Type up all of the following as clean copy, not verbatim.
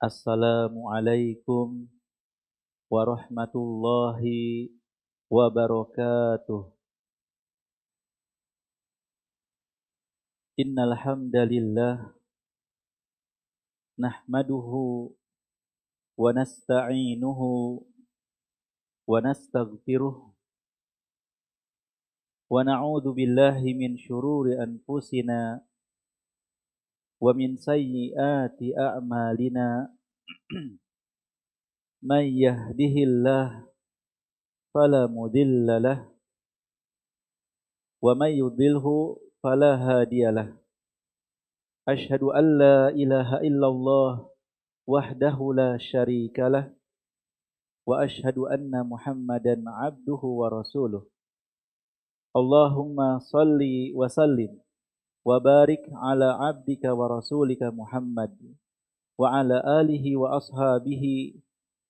Assalamualaikum warahmatullahi wabarakatuh. Innal hamdalillah nahmaduhu wa nasta'inuhu wa nastaghfiruh wa na'udzu billahi min syururi anfusina wa min sayyiati a'malina. Man yahdihillah fala mudilla lah wa may yudlilhu fala hadiyalah. Asyhadu an la ilaha illallah wahdahu la syarikalah wa asyhadu anna Muhammadan abduhu wa rasuluh. Allahumma salli wa sallim wa barik ala abdika wa rasulika Muhammad wa ala alihi wa ashabihi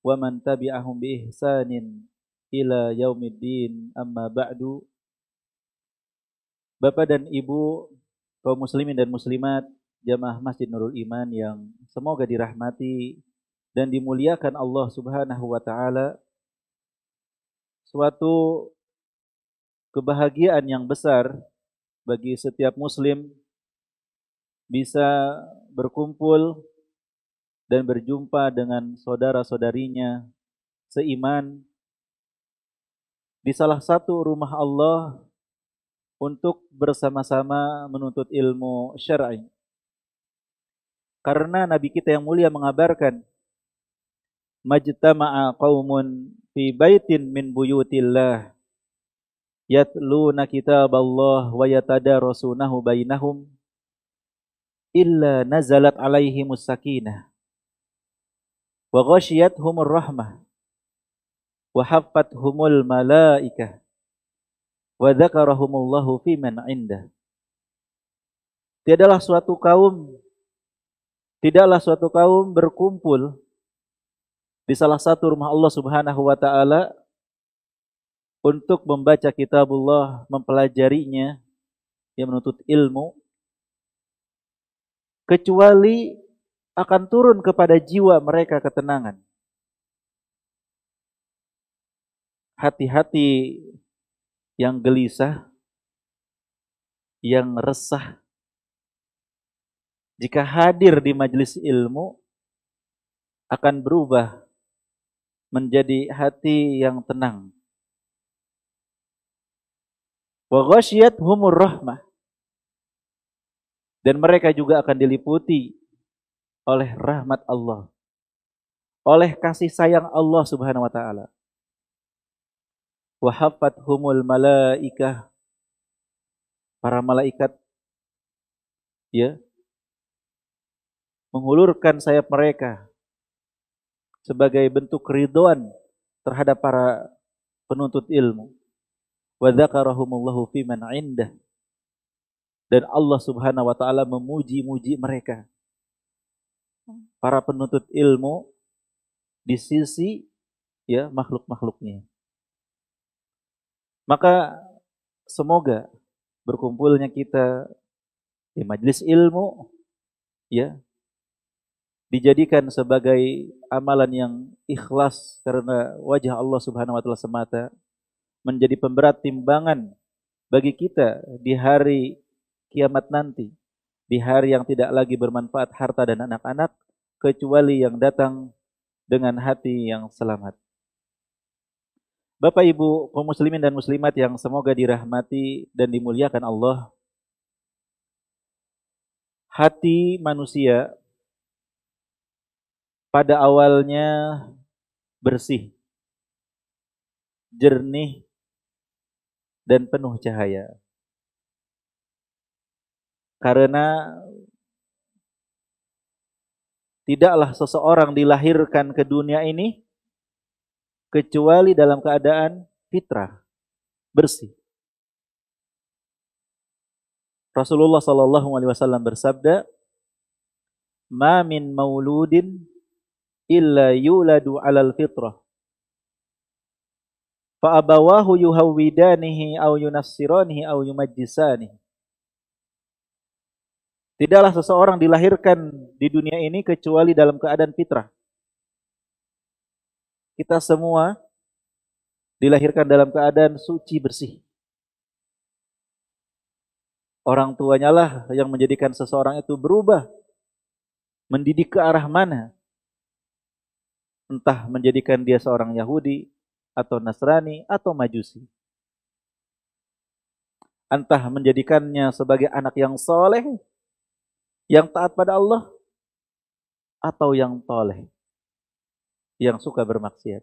wa man tabi'ahum bi ihsanin ila yaumiddin, amma ba'du. Bapak dan Ibu, kaum muslimin dan muslimat, jamaah Masjid Nurul Iman yang semoga dirahmati dan dimuliakan Allah Subhanahu wa taala. Suatu kebahagiaan yang besar bagi setiap muslim bisa berkumpul dan berjumpa dengan saudara-saudarinya seiman di salah satu rumah Allah untuk bersama-sama menuntut ilmu syar'i. Karena Nabi kita yang mulia mengabarkan, majtama'a qaumun fi baitin min buyutillah yatluna kitaballah wa yatadarasunahu bainahum illa nazalat alaihimus sakinah wa ghasyiyatuhumur rahmah wa haffathumul malaikah wa dzakarahumullahu fi man indah. Tidaklah suatu kaum berkumpul di salah satu rumah Allah Subhanahu wa taala untuk membaca kitabullah, mempelajarinya, yang menuntut ilmu, kecuali akan turun kepada jiwa mereka ketenangan. Hati-hati yang gelisah, yang resah, jika hadir di majelis ilmu, akan berubah menjadi hati yang tenang. Wa ghasyiyatuhumur rahmah, dan mereka juga akan diliputi oleh rahmat Allah, oleh kasih sayang Allah Subhanahu wa taala. Wa haffathumul malaikah, para malaikat menghulurkan sayap mereka sebagai bentuk keridhaan terhadap para penuntut ilmu. Wa dzakarahumullahu fi man indah, dan Allah Subhanahu wa taala memuji-muji mereka, para penuntut ilmu, di sisi makhluk-makhluknya. Maka semoga berkumpulnya kita di majelis ilmu dijadikan sebagai amalan yang ikhlas karena wajah Allah Subhanahu wa taala semata, menjadi pemberat timbangan bagi kita di hari kiamat nanti, di hari yang tidak lagi bermanfaat harta dan anak-anak, kecuali yang datang dengan hati yang selamat. Bapak Ibu kaum muslimin dan muslimat yang semoga dirahmati dan dimuliakan Allah, hati manusia pada awalnya bersih, jernih, dan penuh cahaya. Karena tidaklah seseorang dilahirkan ke dunia ini kecuali dalam keadaan fitrah, bersih. Rasulullah sallallahu alaihi wasallam bersabda, "Ma min mauludin illa yuladu 'alal fitrah. Fa abawahu yuhawwidanihi aw yunassiranihi aw yumajjisanihi." Tidaklah seseorang dilahirkan di dunia ini kecuali dalam keadaan fitrah. Kita semua dilahirkan dalam keadaan suci bersih. Orang tuanya lah yang menjadikan seseorang itu berubah, mendidik ke arah mana. Entah menjadikan dia seorang Yahudi, atau Nasrani, atau Majusi. Entah menjadikannya sebagai anak yang soleh, yang taat pada Allah, atau yang toleh, yang suka bermaksiat.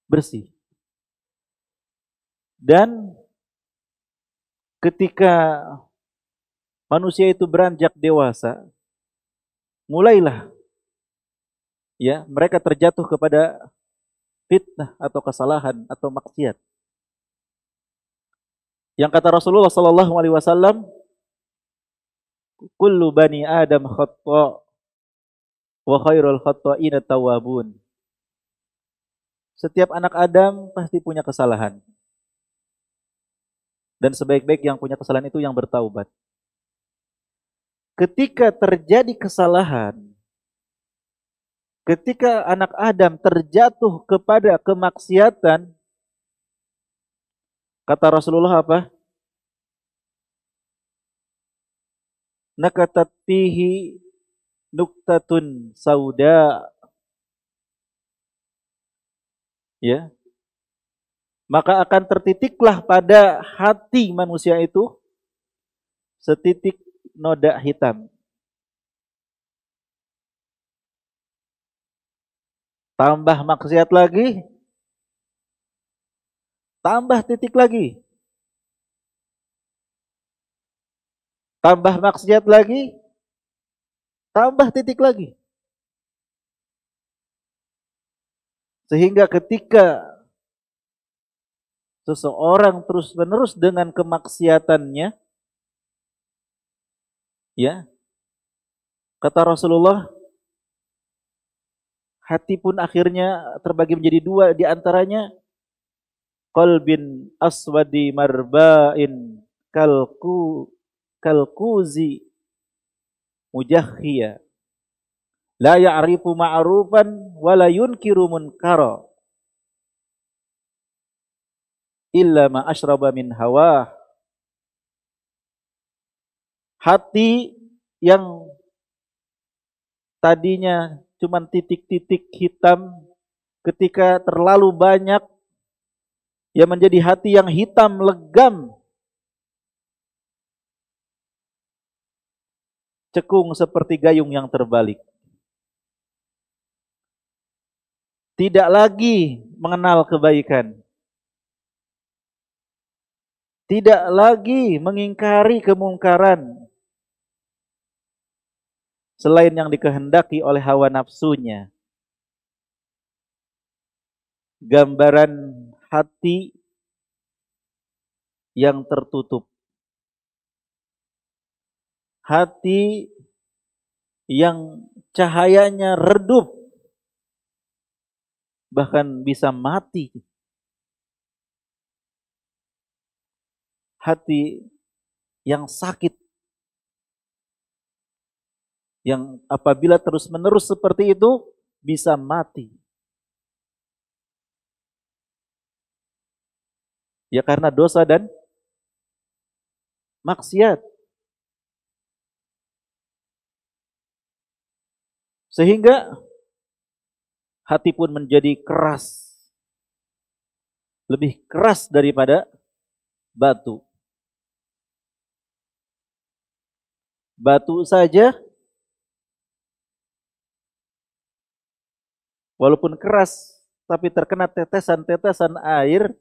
Bersih. Dan ketika manusia itu beranjak dewasa, mulailah ya mereka terjatuh kepada fitnah atau kesalahan atau maksiat. Yang kata Rasulullah sallallahu alaihi wasallam, kullu bani Adam khata' wa khairul khata'ina tawwabun. Setiap anak Adam pasti punya kesalahan. Dan sebaik-baik yang punya kesalahan itu yang bertaubat. Ketika terjadi kesalahan, ketika anak Adam terjatuh kepada kemaksiatan, kata Rasulullah apa? Nakatat fihi nuktatun sauda. Ya. Maka akan tertitiklah pada hati manusia itu setitik noda hitam. Tambah maksiat lagi, tambah titik lagi. Tambah maksiat lagi, tambah titik lagi. Sehingga ketika seseorang terus-menerus dengan kemaksiatannya, ya, kata Rasulullah, hati pun akhirnya terbagi menjadi dua, di antaranya qalbin aswadi marba'in kalkuzi mujahhiya la ya'rifu ma'rufan wa la yunkiru munkara illa ma asyraba min hawa. Hati yang tadinya cuma titik-titik hitam, ketika terlalu banyak, ya menjadi hati yang hitam legam, cekung seperti gayung yang terbalik. Tidak lagi mengenal kebaikan, tidak lagi mengingkari kemungkaran selain yang dikehendaki oleh hawa nafsunya. Gambaran hati yang tertutup, hati yang cahayanya redup, bahkan bisa mati. Hati yang sakit, yang apabila terus-menerus seperti itu bisa mati. Ya karena dosa dan maksiat. Sehingga hati pun menjadi keras. Lebih keras daripada batu. Batu saja walaupun keras, tapi terkena tetesan-tetesan air,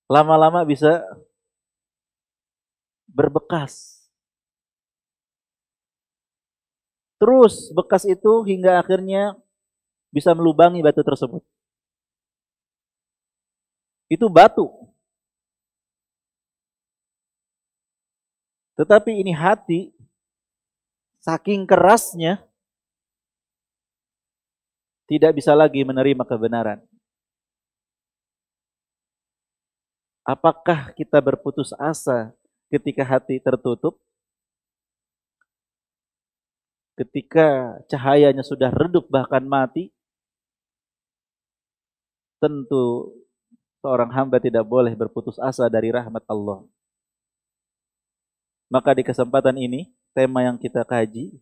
lama-lama bisa berbekas. Terus bekas itu hingga akhirnya bisa melubangi batu tersebut. Itu batu. Tetapi ini hati, saking kerasnya, tidak bisa lagi menerima kebenaran. Apakah kita berputus asa ketika hati tertutup, ketika cahayanya sudah redup bahkan mati, tentu seorang hamba tidak boleh berputus asa dari rahmat Allah. Maka di kesempatan ini, tema yang kita kaji,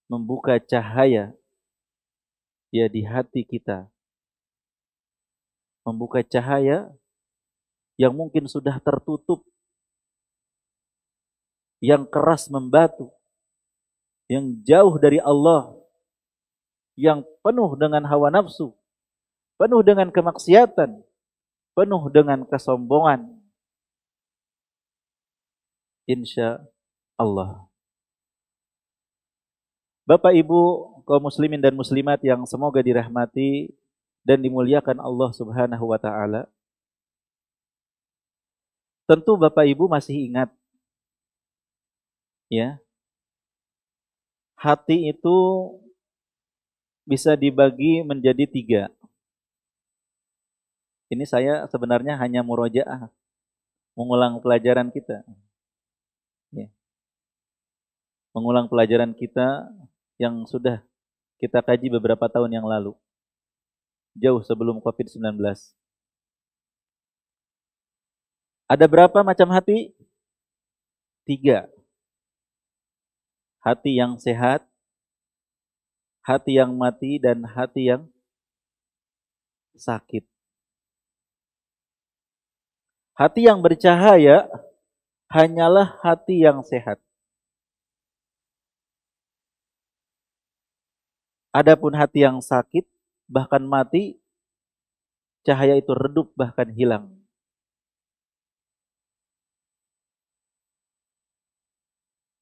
membuka cahaya ya di hati kita. Membuka cahaya yang mungkin sudah tertutup, yang keras membatu, yang jauh dari Allah, yang penuh dengan hawa nafsu, penuh dengan kemaksiatan, penuh dengan kesombongan. Insya Allah. Bapak Ibu kaum muslimin dan muslimat yang semoga dirahmati dan dimuliakan Allah Subhanahu wa taala. Tentu Bapak Ibu masih ingat ya. Hati itu bisa dibagi menjadi 3. Ini saya sebenarnya hanya murojaah, mengulang pelajaran kita. Ya. Mengulang pelajaran kita yang sudah kita kaji beberapa tahun yang lalu. Jauh sebelum COVID-19. Ada berapa macam hati? 3. Hati yang sehat, hati yang mati, dan hati yang sakit. Hati yang bercahaya hanyalah hati yang sehat. Adapun hati yang sakit, bahkan mati, cahaya itu redup bahkan hilang.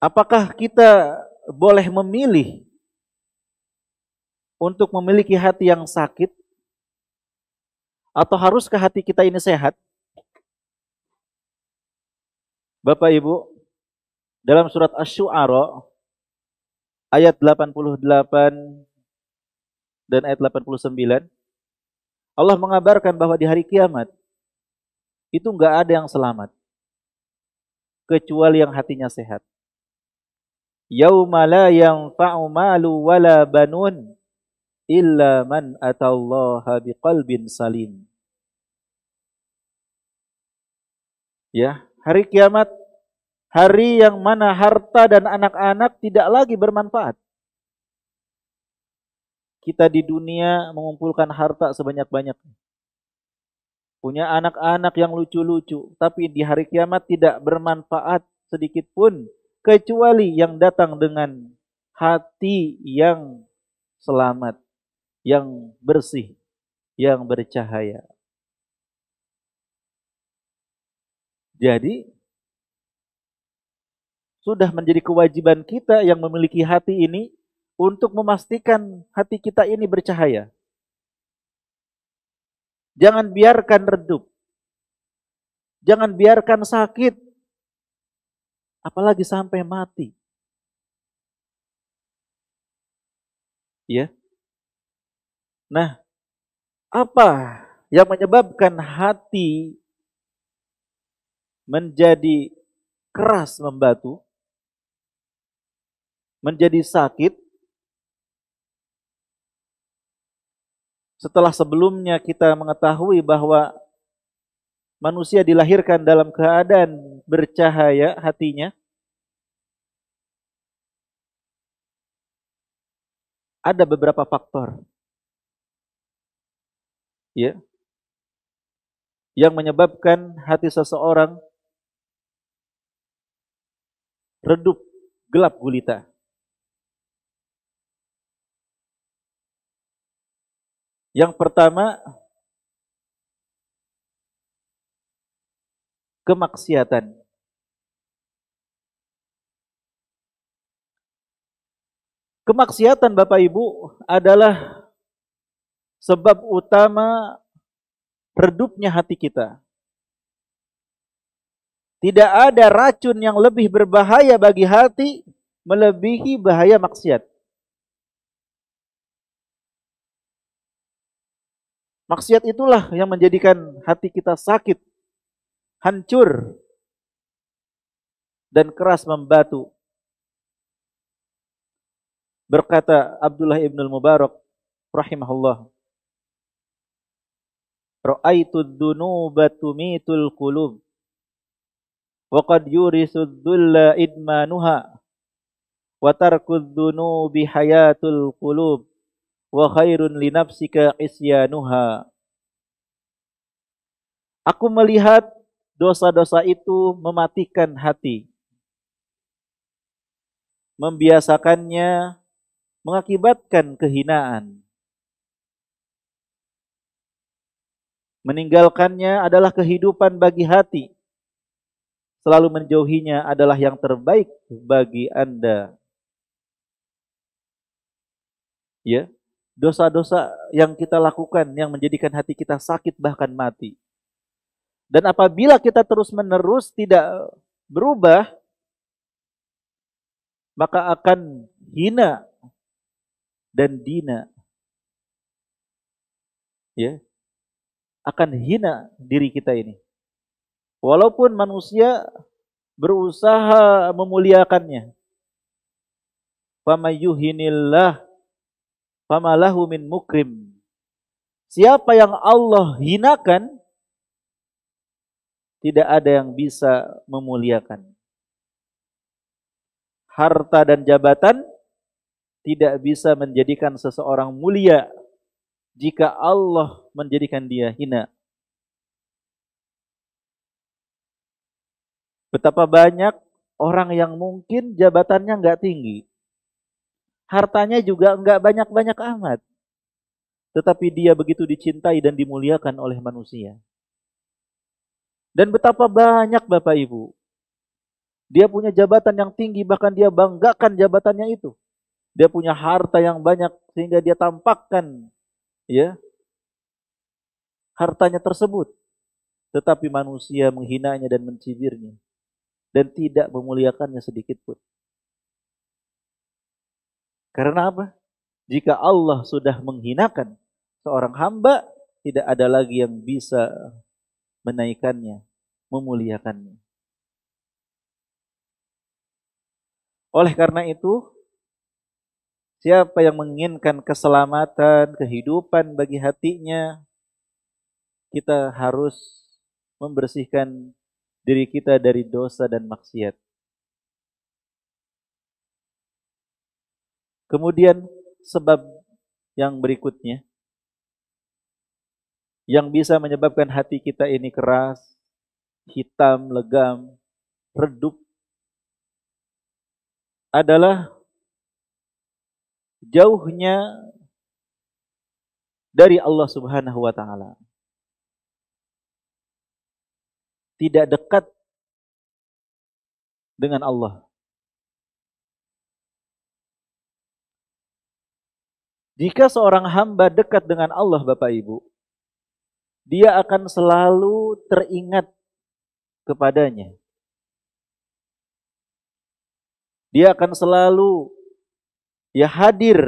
Apakah kita boleh memilih untuk memiliki hati yang sakit? Atau haruskah hati kita ini sehat? Bapak Ibu, dalam surat Asy-Syu'ara ayat 88 dan ayat 89, Allah mengabarkan bahwa di hari kiamat itu enggak ada yang selamat kecuali yang hatinya sehat. Yauma la yanfa'u malu wala banun illa man atallaha biqalbin salim. Ya, hari kiamat, hari yang mana harta dan anak-anak tidak lagi bermanfaat. Kita di dunia mengumpulkan harta sebanyak-banyaknya. Punya anak-anak yang lucu-lucu, tapi di hari kiamat tidak bermanfaat sedikit pun, kecuali yang datang dengan hati yang selamat, yang bersih, yang bercahaya. Jadi, sudah menjadi kewajiban kita yang memiliki hati ini untuk memastikan hati kita ini bercahaya. Jangan biarkan redup. Jangan biarkan sakit. Apalagi sampai mati. Ya. Nah, apa yang menyebabkan hati menjadi keras membatu, menjadi sakit? Setelah sebelumnya kita mengetahui bahwa manusia dilahirkan dalam keadaan bercahaya hatinya, ada beberapa faktor ya yang menyebabkan hati seseorang redup, gelap gulita. Yang pertama, kemaksiatan. Kemaksiatan Bapak Ibu adalah sebab utama redupnya hati kita. Tidak ada racun yang lebih berbahaya bagi hati melebihi bahaya maksiat. Maksiat itulah yang menjadikan hati kita sakit, hancur. dan keras membatu. Berkata Abdullah ibn al-Mubarak rahimahullah, ra'aitu dzunuba tumitul qulub wa qad yurisu dzulla idmanuha wa tarku dzunubi hayatul qulub wa khairun li nafsika isyanuha. Aku melihat dosa-dosa itu mematikan hati, membiasakannya, mengakibatkan kehinaan. Meninggalkannya adalah kehidupan bagi hati. Selalu menjauhinya adalah yang terbaik bagi Anda. Ya, dosa-dosa yang kita lakukan yang menjadikan hati kita sakit bahkan mati. Dan apabila kita terus-menerus tidak berubah, maka akan hina dan dina. Ya, akan hina diri kita ini. Walaupun manusia berusaha memuliakannya. Famayuhinillah famalahu min mukrim. Siapa yang Allah hinakan, tidak ada yang bisa memuliakan. Harta dan jabatan tidak bisa menjadikan seseorang mulia jika Allah menjadikan dia hina. Betapa banyak orang yang mungkin jabatannya nggak tinggi, hartanya juga nggak banyak-banyak amat, tetapi dia begitu dicintai dan dimuliakan oleh manusia. Dan betapa banyak Bapak Ibu, dia punya jabatan yang tinggi, bahkan dia banggakan jabatannya itu. Dia punya harta yang banyak sehingga dia tampakkan ya hartanya tersebut. Tetapi manusia menghinanya dan mencibirnya dan tidak memuliakannya sedikit pun. Karena apa? Jika Allah sudah menghinakan seorang hamba, tidak ada lagi yang bisa menaikkannya, memuliakannya. Oleh karena itu, siapa yang menginginkan keselamatan, kehidupan bagi hatinya, kita harus membersihkan diri kita dari dosa dan maksiat. Kemudian sebab yang berikutnya, yang bisa menyebabkan hati kita ini keras, hitam, legam, redup, adalah jauhnya dari Allah Subhanahu wa ta'ala. Tidak dekat dengan Allah. Jika seorang hamba dekat dengan Allah Bapak Ibu, dia akan selalu teringat kepadanya. Dia akan selalu hadir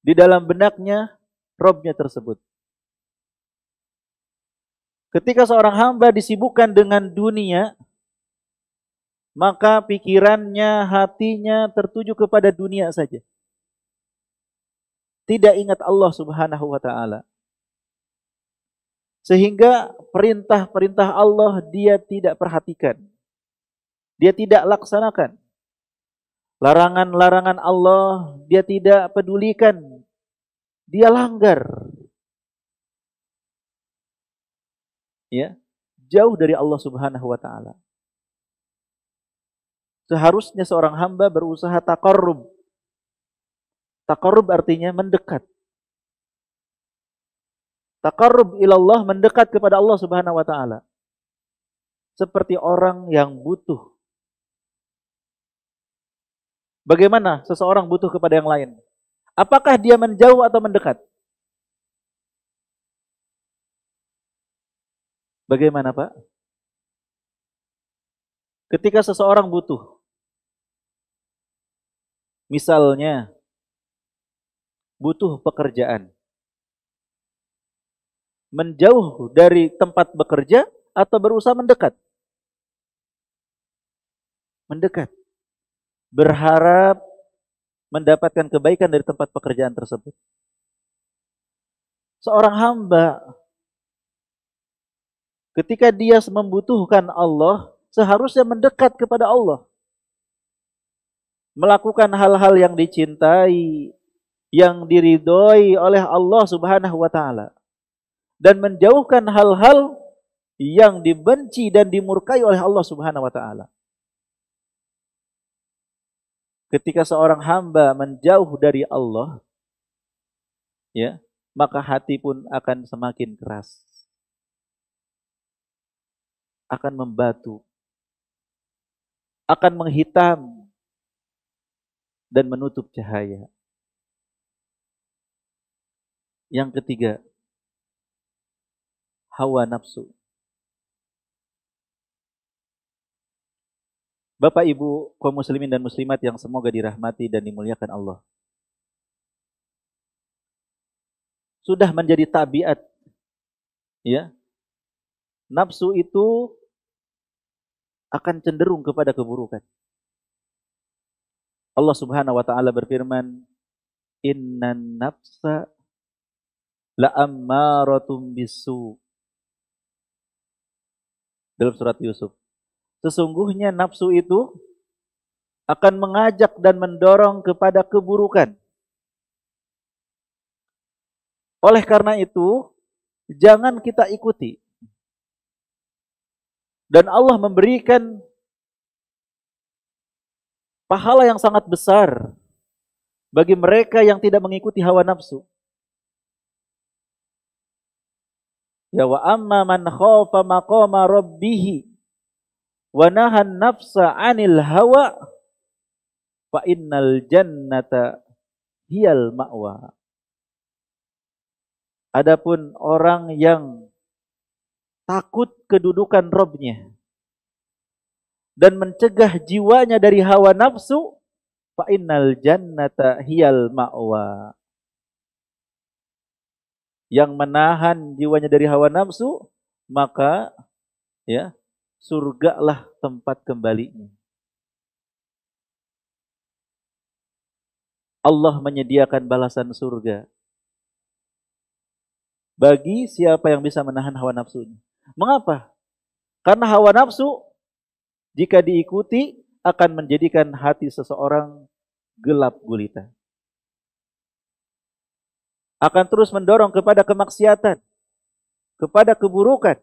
di dalam benaknya Robnya tersebut. Ketika seorang hamba disibukkan dengan dunia, maka pikirannya, hatinya tertuju kepada dunia saja. Tidak ingat Allah Subhanahu wa ta'ala. Sehingga perintah-perintah Allah dia tidak perhatikan. Dia tidak laksanakan. Larangan-larangan Allah dia tidak pedulikan. Dia langgar. Ya, jauh dari Allah Subhanahu wa ta'ala. Seharusnya seorang hamba berusaha taqarrub. Taqarrub artinya mendekat. Taqarrub ilallah, mendekat kepada Allah Subhanahu wa ta'ala. Seperti orang yang butuh. Bagaimana seseorang butuh kepada yang lain? Apakah dia menjauh atau mendekat? Bagaimana Pak? Ketika seseorang butuh, misalnya butuh pekerjaan, menjauh dari tempat bekerja atau berusaha mendekat? mendekat, berharap mendapatkan kebaikan dari tempat pekerjaan tersebut. Seorang hamba ketika dia membutuhkan Allah, seharusnya mendekat kepada Allah. Melakukan hal-hal yang dicintai, yang diridhoi oleh Allah Subhanahu wa taala, dan menjauhkan hal-hal yang dibenci dan dimurkai oleh Allah Subhanahu wa taala. Ketika seorang hamba menjauh dari Allah, ya, maka hati pun akan semakin keras, akan membatu, akan menghitam dan menutup cahaya. Yang ketiga, hawa nafsu. Bapak Ibu kaum muslimin dan muslimat yang semoga dirahmati dan dimuliakan Allah. Sudah menjadi tabiat, ya. Nafsu itu akan cenderung kepada keburukan. Allah Subhanahu wa taala berfirman, "Innan nafsa la'ammaratum bisu." Dalam surat Yusuf. Sesungguhnya nafsu itu akan mengajak dan mendorong kepada keburukan. Oleh karena itu, jangan kita ikuti. Dan Allah memberikan pahala yang sangat besar bagi mereka yang tidak mengikuti hawa nafsu. Ya wa amma man khafa maqama rabbih wa nahan nafsa 'anil hawa fa innal jannata hiyal ma'wa. Adapun orang yang takut kedudukan Rabb-nya dan mencegah jiwanya dari hawa nafsu, fa innal jannata hiyal ma'wa. Yang menahan jiwanya dari hawa nafsu, maka ya, surgalah tempat kembalinya. Allah menyediakan balasan surga bagi siapa yang bisa menahan hawa nafsunya. Mengapa? Karena hawa nafsu jika diikuti akan menjadikan hati seseorang gelap gulita. Akan terus mendorong kepada kemaksiatan, kepada keburukan.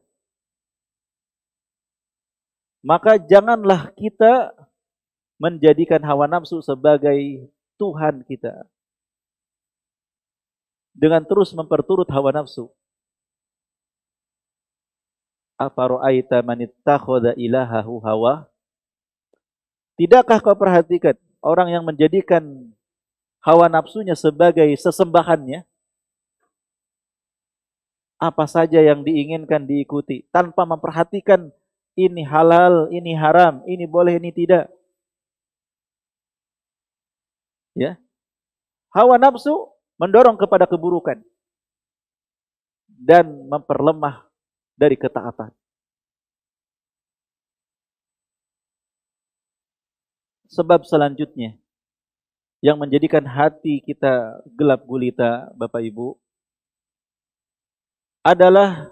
Maka janganlah kita menjadikan hawa nafsu sebagai Tuhan kita dengan terus memperturut hawa nafsu. Afara'aita man ittakhadha ilahahu hawa? Tidakkah kau perhatikan orang yang menjadikan hawa nafsunya sebagai sesembahannya? Apa saja yang diinginkan diikuti tanpa memperhatikan ini halal, ini haram, ini boleh, ini tidak. Ya. Hawa nafsu mendorong kepada keburukan dan memperlemah dari ketaatan. Sebab selanjutnya yang menjadikan hati kita gelap gulita, Bapak Ibu, adalah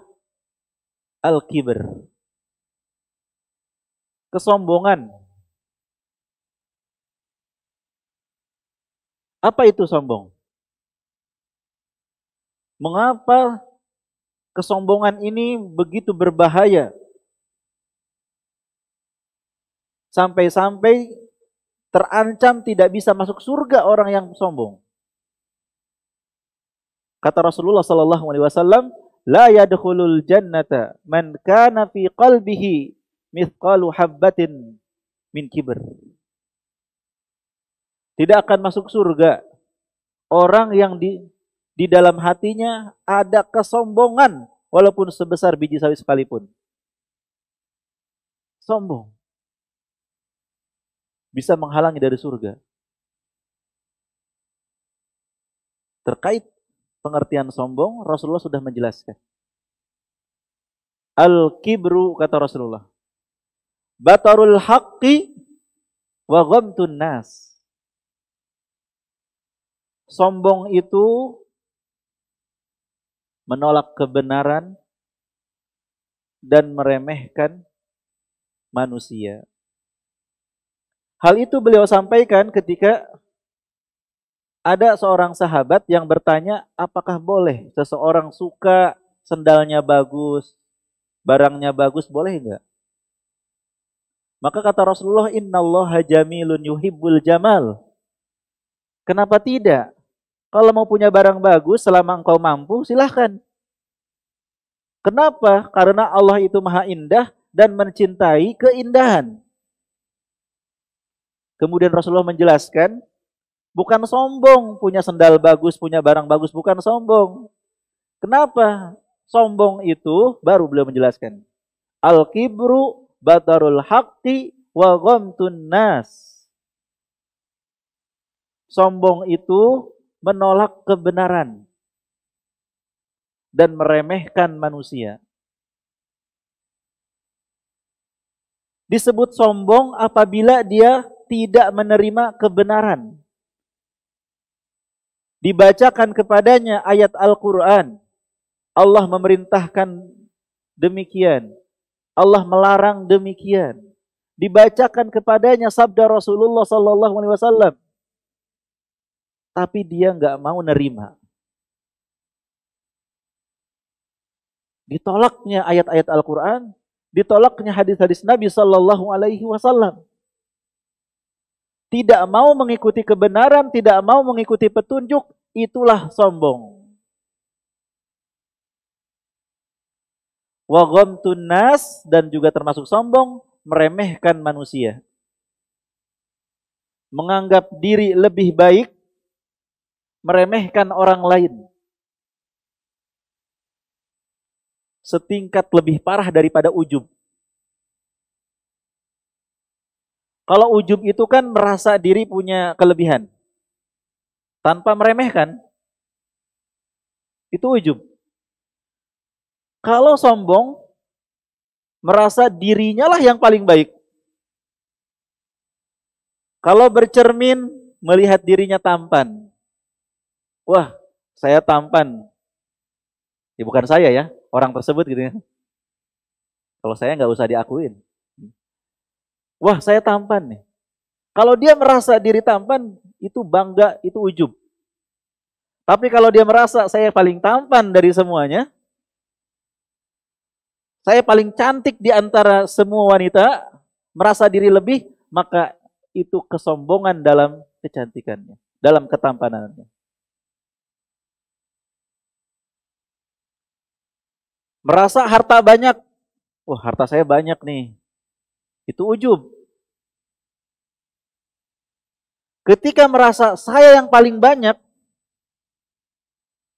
al-kibr. Kesombongan. Apa itu sombong? Mengapa kesombongan ini begitu berbahaya? Sampai-sampai terancam tidak bisa masuk surga orang yang sombong. Kata Rasulullah sallallahu alaihi wasallam, la yadkhulul jannata man kana fi qalbihi mithqalu habbatin min kibr. Tidak akan masuk surga orang yang di dalam hatinya ada kesombongan walaupun sebesar biji sawi sekalipun. Sombong bisa menghalangi dari surga. Terkait pengertian sombong, Rasulullah sudah menjelaskan. Al-kibru, kata Rasulullah, batarul haqqi wa ghamtun nas. Sombong itu menolak kebenaran dan meremehkan manusia. Hal itu beliau sampaikan ketika ada seorang sahabat yang bertanya, apakah boleh seseorang suka sendalnya bagus, barangnya bagus, boleh enggak? Maka kata Rasulullah, innallaha jamilun yuhibbul jamal. Kenapa tidak? Kalau mau punya barang bagus, selama engkau mampu, silahkan. Kenapa? Karena Allah itu maha indah dan mencintai keindahan. Kemudian Rasulullah menjelaskan, bukan sombong punya sendal bagus, punya barang bagus, bukan sombong. Kenapa? Sombong itu, baru beliau menjelaskan. Al-kibru batarul haqqi wa ghamtun nas. Sombong itu menolak kebenaran dan meremehkan manusia. Disebut sombong apabila dia tidak menerima kebenaran. Dibacakan kepadanya ayat Al-Quran, Allah memerintahkan demikian, Allah melarang demikian. Dibacakan kepadanya sabda Rasulullah SAW, tapi dia nggak mau nerima. Ditolaknya ayat-ayat Al-Quran, ditolaknya hadis-hadis Nabi SAW. Tidak mau mengikuti kebenaran, tidak mau mengikuti petunjuk, itulah sombong. Wa ghamtun nas, dan juga termasuk sombong, meremehkan manusia. Menganggap diri lebih baik, meremehkan orang lain. Setingkat lebih parah daripada ujub. Kalau ujub itu kan merasa diri punya kelebihan tanpa meremehkan, itu ujub. Kalau sombong, merasa dirinya lah yang paling baik. Kalau bercermin, melihat dirinya tampan. Wah, saya tampan. Ya bukan saya ya, orang tersebut gitu ya. Kalau saya nggak usah diakuin. Wah, saya tampan nih. Kalau dia merasa diri tampan, itu bangga, itu ujub. Tapi kalau dia merasa saya paling tampan dari semuanya, saya paling cantik di antara semua wanita, merasa diri lebih, maka itu kesombongan dalam kecantikannya, dalam ketampanannya. Merasa harta banyak, wah harta saya banyak nih, itu ujub. Ketika merasa saya yang paling banyak,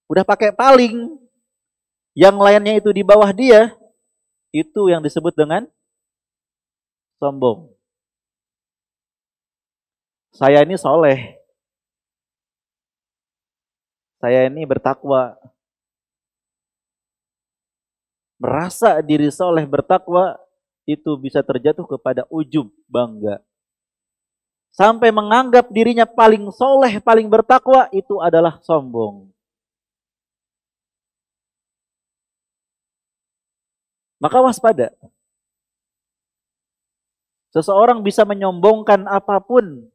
udah pakai paling, yang lainnya itu di bawah dia, itu yang disebut dengan sombong. Saya ini soleh, saya ini bertakwa. Merasa diri soleh bertakwa, itu bisa terjatuh kepada ujub, bangga. Sampai menganggap dirinya paling soleh, paling bertakwa, itu adalah sombong. Maka waspada. Seseorang bisa menyombongkan apapun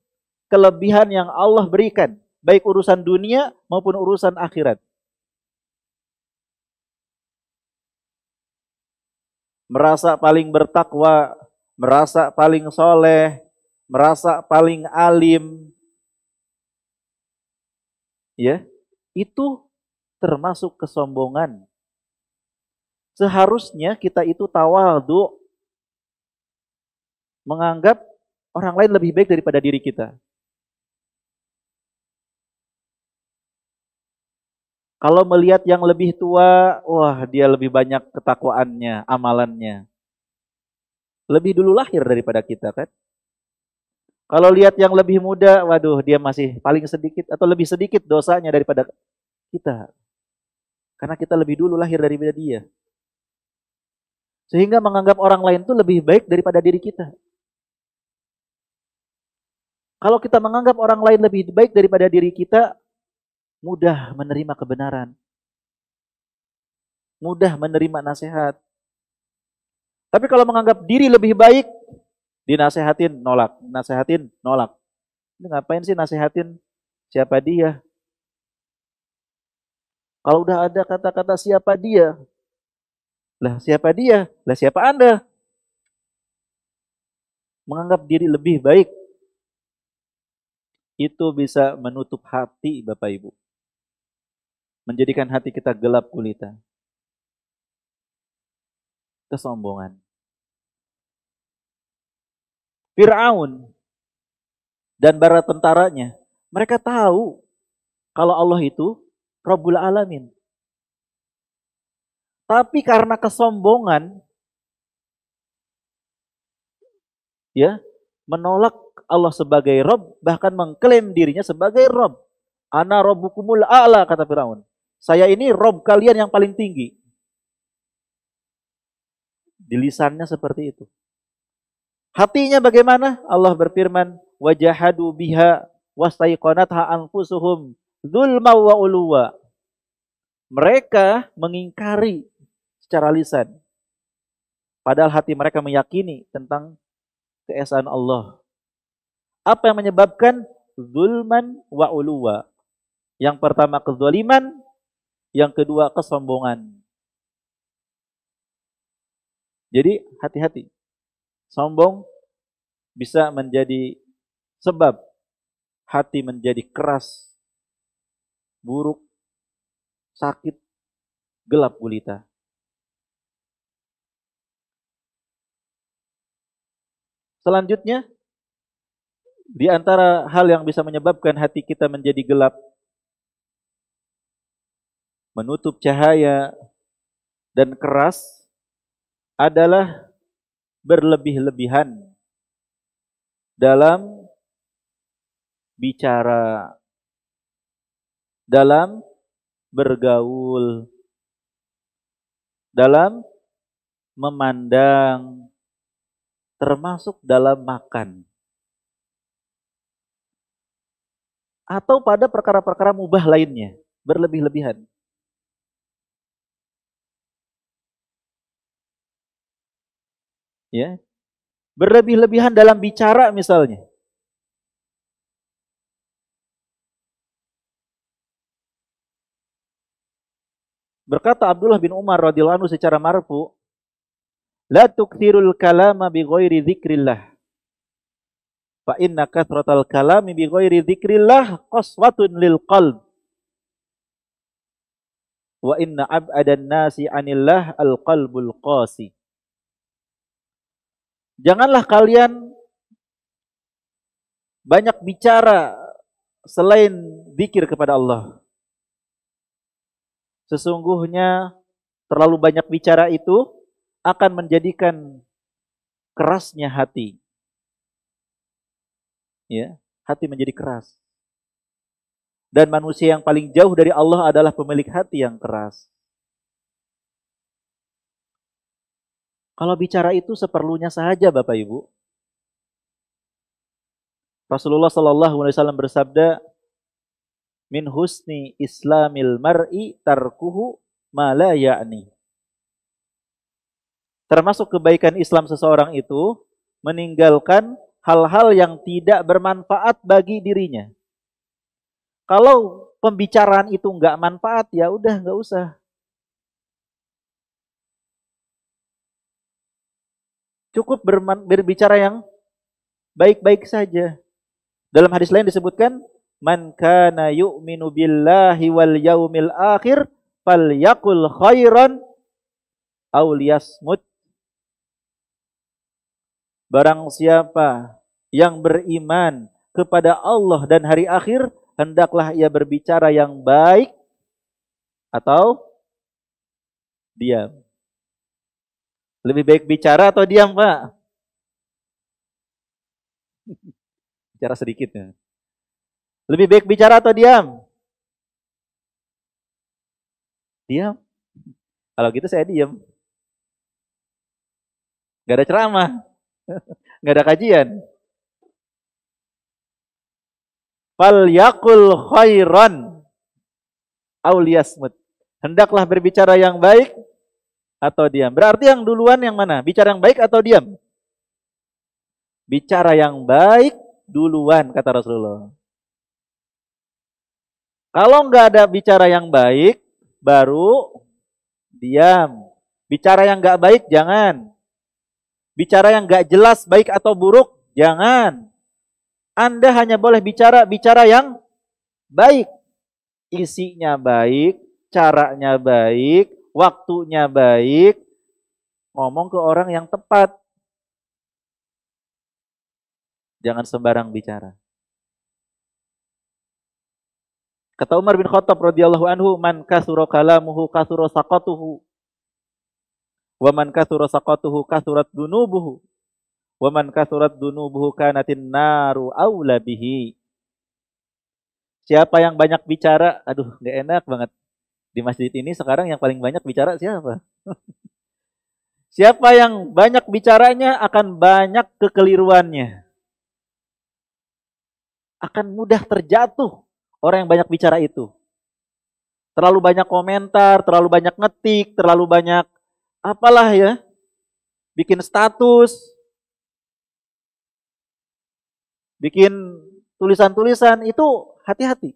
kelebihan yang Allah berikan, baik urusan dunia maupun urusan akhirat. Merasa paling bertakwa, merasa paling soleh, merasa paling alim, ya, itu termasuk kesombongan. Seharusnya kita itu tawadhu, menganggap orang lain lebih baik daripada diri kita. Kalau melihat yang lebih tua, wah dia lebih banyak ketakwaannya, amalannya. Lebih dulu lahir daripada kita kan. Kalau lihat yang lebih muda, waduh dia masih paling sedikit atau lebih sedikit dosanya daripada kita. Karena kita lebih dulu lahir daripada dia. Sehingga menganggap orang lain itu lebih baik daripada diri kita. Kalau kita menganggap orang lain lebih baik daripada diri kita, mudah menerima kebenaran, mudah menerima nasihat. Tapi kalau menganggap diri lebih baik, dinasehatin nolak, nasehatin nolak. Ini ngapain sih nasehatin? Siapa dia? Kalau udah ada kata-kata siapa dia, lah siapa dia? Lah siapa Anda? Menganggap diri lebih baik, itu bisa menutup hati Bapak Ibu. Menjadikan hati kita gelap gulita. Kesombongan. Fir'aun dan para tentaranya, mereka tahu kalau Allah itu Rabbul Alamin. Tapi karena kesombongan, ya, menolak Allah sebagai Rabb, bahkan mengklaim dirinya sebagai Rabb. Ana rabbukumul a'la, kata Firaun. Saya ini Rabb kalian yang paling tinggi. Di lisannya seperti itu. Hatinya bagaimana? Allah berfirman, wajahadu biha wastaiqanatha anfusuhum dzulma wa uluwa. Mereka mengingkari secara lisan. Padahal hati mereka meyakini tentang keesaan Allah. Apa yang menyebabkan zulman wa uluwa? Yang pertama kezaliman, yang kedua kesombongan. Jadi hati-hati. Sombong bisa menjadi sebab hati menjadi keras, buruk, sakit, gelap gulita. Selanjutnya, di antara hal yang bisa menyebabkan hati kita menjadi gelap, menutup cahaya, dan keras adalah berlebih-lebihan dalam bicara, dalam bergaul, dalam memandang, termasuk dalam makan. Atau pada perkara-perkara mubah lainnya, berlebih-lebihan. Ya, berlebih-lebihan dalam bicara misalnya. Berkata Abdullah bin Umar radhiyallahu anhu secara marfu, la tukthirul kalama bi ghairi dzikrillah. Fa inna kathratal kalami bi ghairi dzikrillah qaswatun lil qalb. Wa inna ab'adan nasi 'anillah al qalbul qasi. Janganlah kalian banyak bicara selain zikir kepada Allah. Sesungguhnya terlalu banyak bicara itu akan menjadikan kerasnya hati. Ya, hati menjadi keras. Dan manusia yang paling jauh dari Allah adalah pemilik hati yang keras. Kalau bicara itu seperlunya saja Bapak Ibu. Rasulullah sallallahu alaihi wasallam bersabda, min husni islamil mar'i tarkuhu ma la ya'ni. Termasuk kebaikan Islam seseorang itu meninggalkan hal-hal yang tidak bermanfaat bagi dirinya. Kalau pembicaraan itu enggak manfaat, ya udah enggak usah. Cukup berbicara yang baik-baik saja. Dalam hadis lain disebutkan, man kana yu'minu billahi wal yaumil akhir falyaqul khairan aw liyasmut. Barang siapa yang beriman kepada Allah dan hari akhir, hendaklah ia berbicara yang baik atau diam. Lebih baik bicara atau diam, Pak? Bicara sedikit ya. Lebih baik bicara atau diam? Diam. Kalau gitu saya diam. Gak ada ceramah. Gak ada kajian. Fal yakul khairan aw liyasmut. Hendaklah berbicara yang baik atau diam. Berarti yang duluan yang mana? Bicara yang baik atau diam? Bicara yang baik duluan, kata Rasulullah. Kalau nggak ada bicara yang baik, baru diam. Bicara yang nggak baik, jangan. Bicara yang nggak jelas baik atau buruk, jangan. Anda hanya boleh bicara yang baik. Isinya baik, caranya baik, waktunya baik, ngomong ke orang yang tepat. Jangan sembarang bicara. Kata Umar bin Khattab radhiyallahu anhu, "Man kasura kalamuhu kasura saqatuhu, wa man kasura saqatuhu kasurat dunubuhu, wa man kasurat dunubuhu kanatin naru aula bihi." Siapa yang banyak bicara, aduh, gak enak banget. Di masjid ini sekarang yang paling banyak bicara siapa? Siapa yang banyak bicaranya akan banyak kekeliruannya. Akan mudah terjatuh orang yang banyak bicara itu. Terlalu banyak komentar, terlalu banyak ngetik, terlalu banyak apalah ya. Bikin status, bikin tulisan-tulisan, itu hati-hati.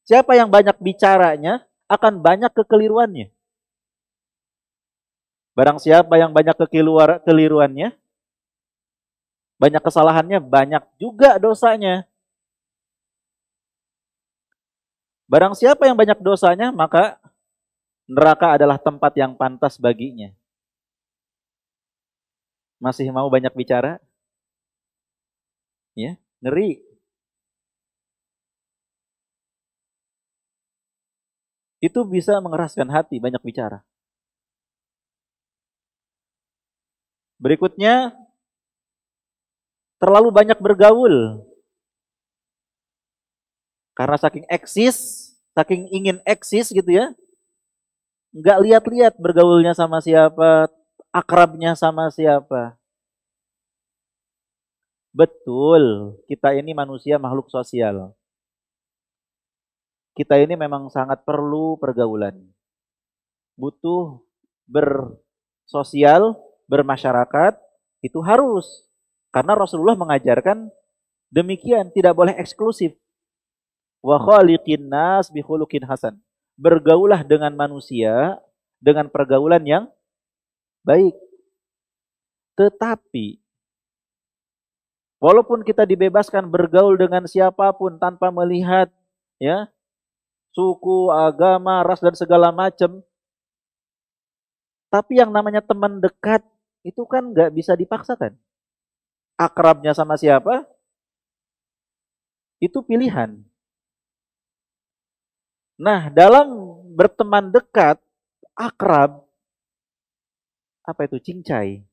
Siapa yang banyak bicaranya akan banyak kekeliruannya. Barang siapa yang banyak kekeliruannya, banyak kesalahannya, banyak juga dosanya. Barang siapa yang banyak dosanya, maka neraka adalah tempat yang pantas baginya. Masih mau banyak bicara? Ya, ngeri. Itu bisa mengeraskan hati banyak bicara. Berikutnya, terlalu banyak bergaul. Karena saking ingin eksis gitu ya, nggak lihat-lihat bergaulnya sama siapa, akrabnya sama siapa. Betul, kita ini manusia makhluk sosial. Kita ini memang sangat perlu pergaulan. Butuh bersosial, bermasyarakat, itu harus. Karena Rasulullah mengajarkan demikian, tidak boleh eksklusif. Wa khaliqin nas bi khuluqin hasan. Bergaulah dengan manusia dengan pergaulan yang baik. Tetapi walaupun kita dibebaskan bergaul dengan siapapun tanpa melihat ya suku, agama, ras dan segala macam, tapi yang namanya teman dekat itu kan nggak bisa dipaksakan. Akrabnya sama siapa? Itu pilihan. Nah, dalam berteman dekat, akrab, apa itu? Cincai.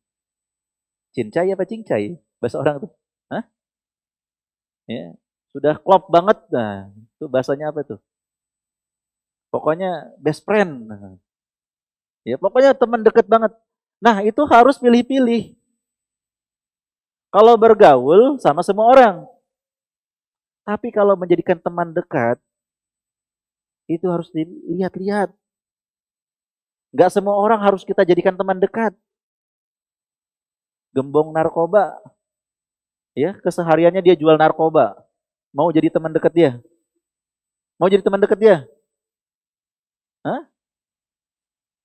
Cincai apa cincai? Bahasa orang tuh. Hah? Ya, sudah klop banget. Nah, itu bahasanya apa tuh? Pokoknya best friend. Ya, pokoknya teman dekat banget. Nah, itu harus pilih-pilih. Kalau bergaul sama semua orang. Tapi kalau menjadikan teman dekat, itu harus dilihat-lihat. Gak semua orang harus kita jadikan teman dekat. Gembong narkoba, ya kesehariannya dia jual narkoba. Mau jadi teman dekat dia? Mau jadi teman dekat dia? Hah?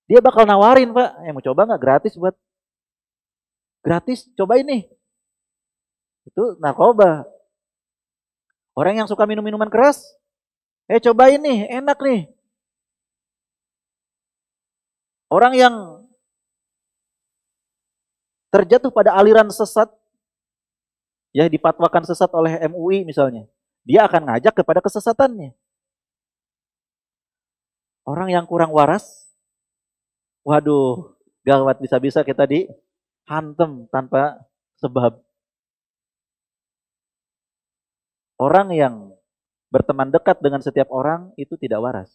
Dia bakal nawarin, Pak. Mau coba nggak? Gratis buat. Gratis, coba ini. Itu narkoba. Orang yang suka minum minuman keras, coba ini, enak nih. Orang yang terjatuh pada aliran sesat, ya dipatwakan sesat oleh MUI misalnya, dia akan ngajak kepada kesesatannya. Orang yang kurang waras, waduh, gawat, bisa-bisa kita dihantem tanpa sebab. Orang yang berteman dekat dengan setiap orang itu tidak waras.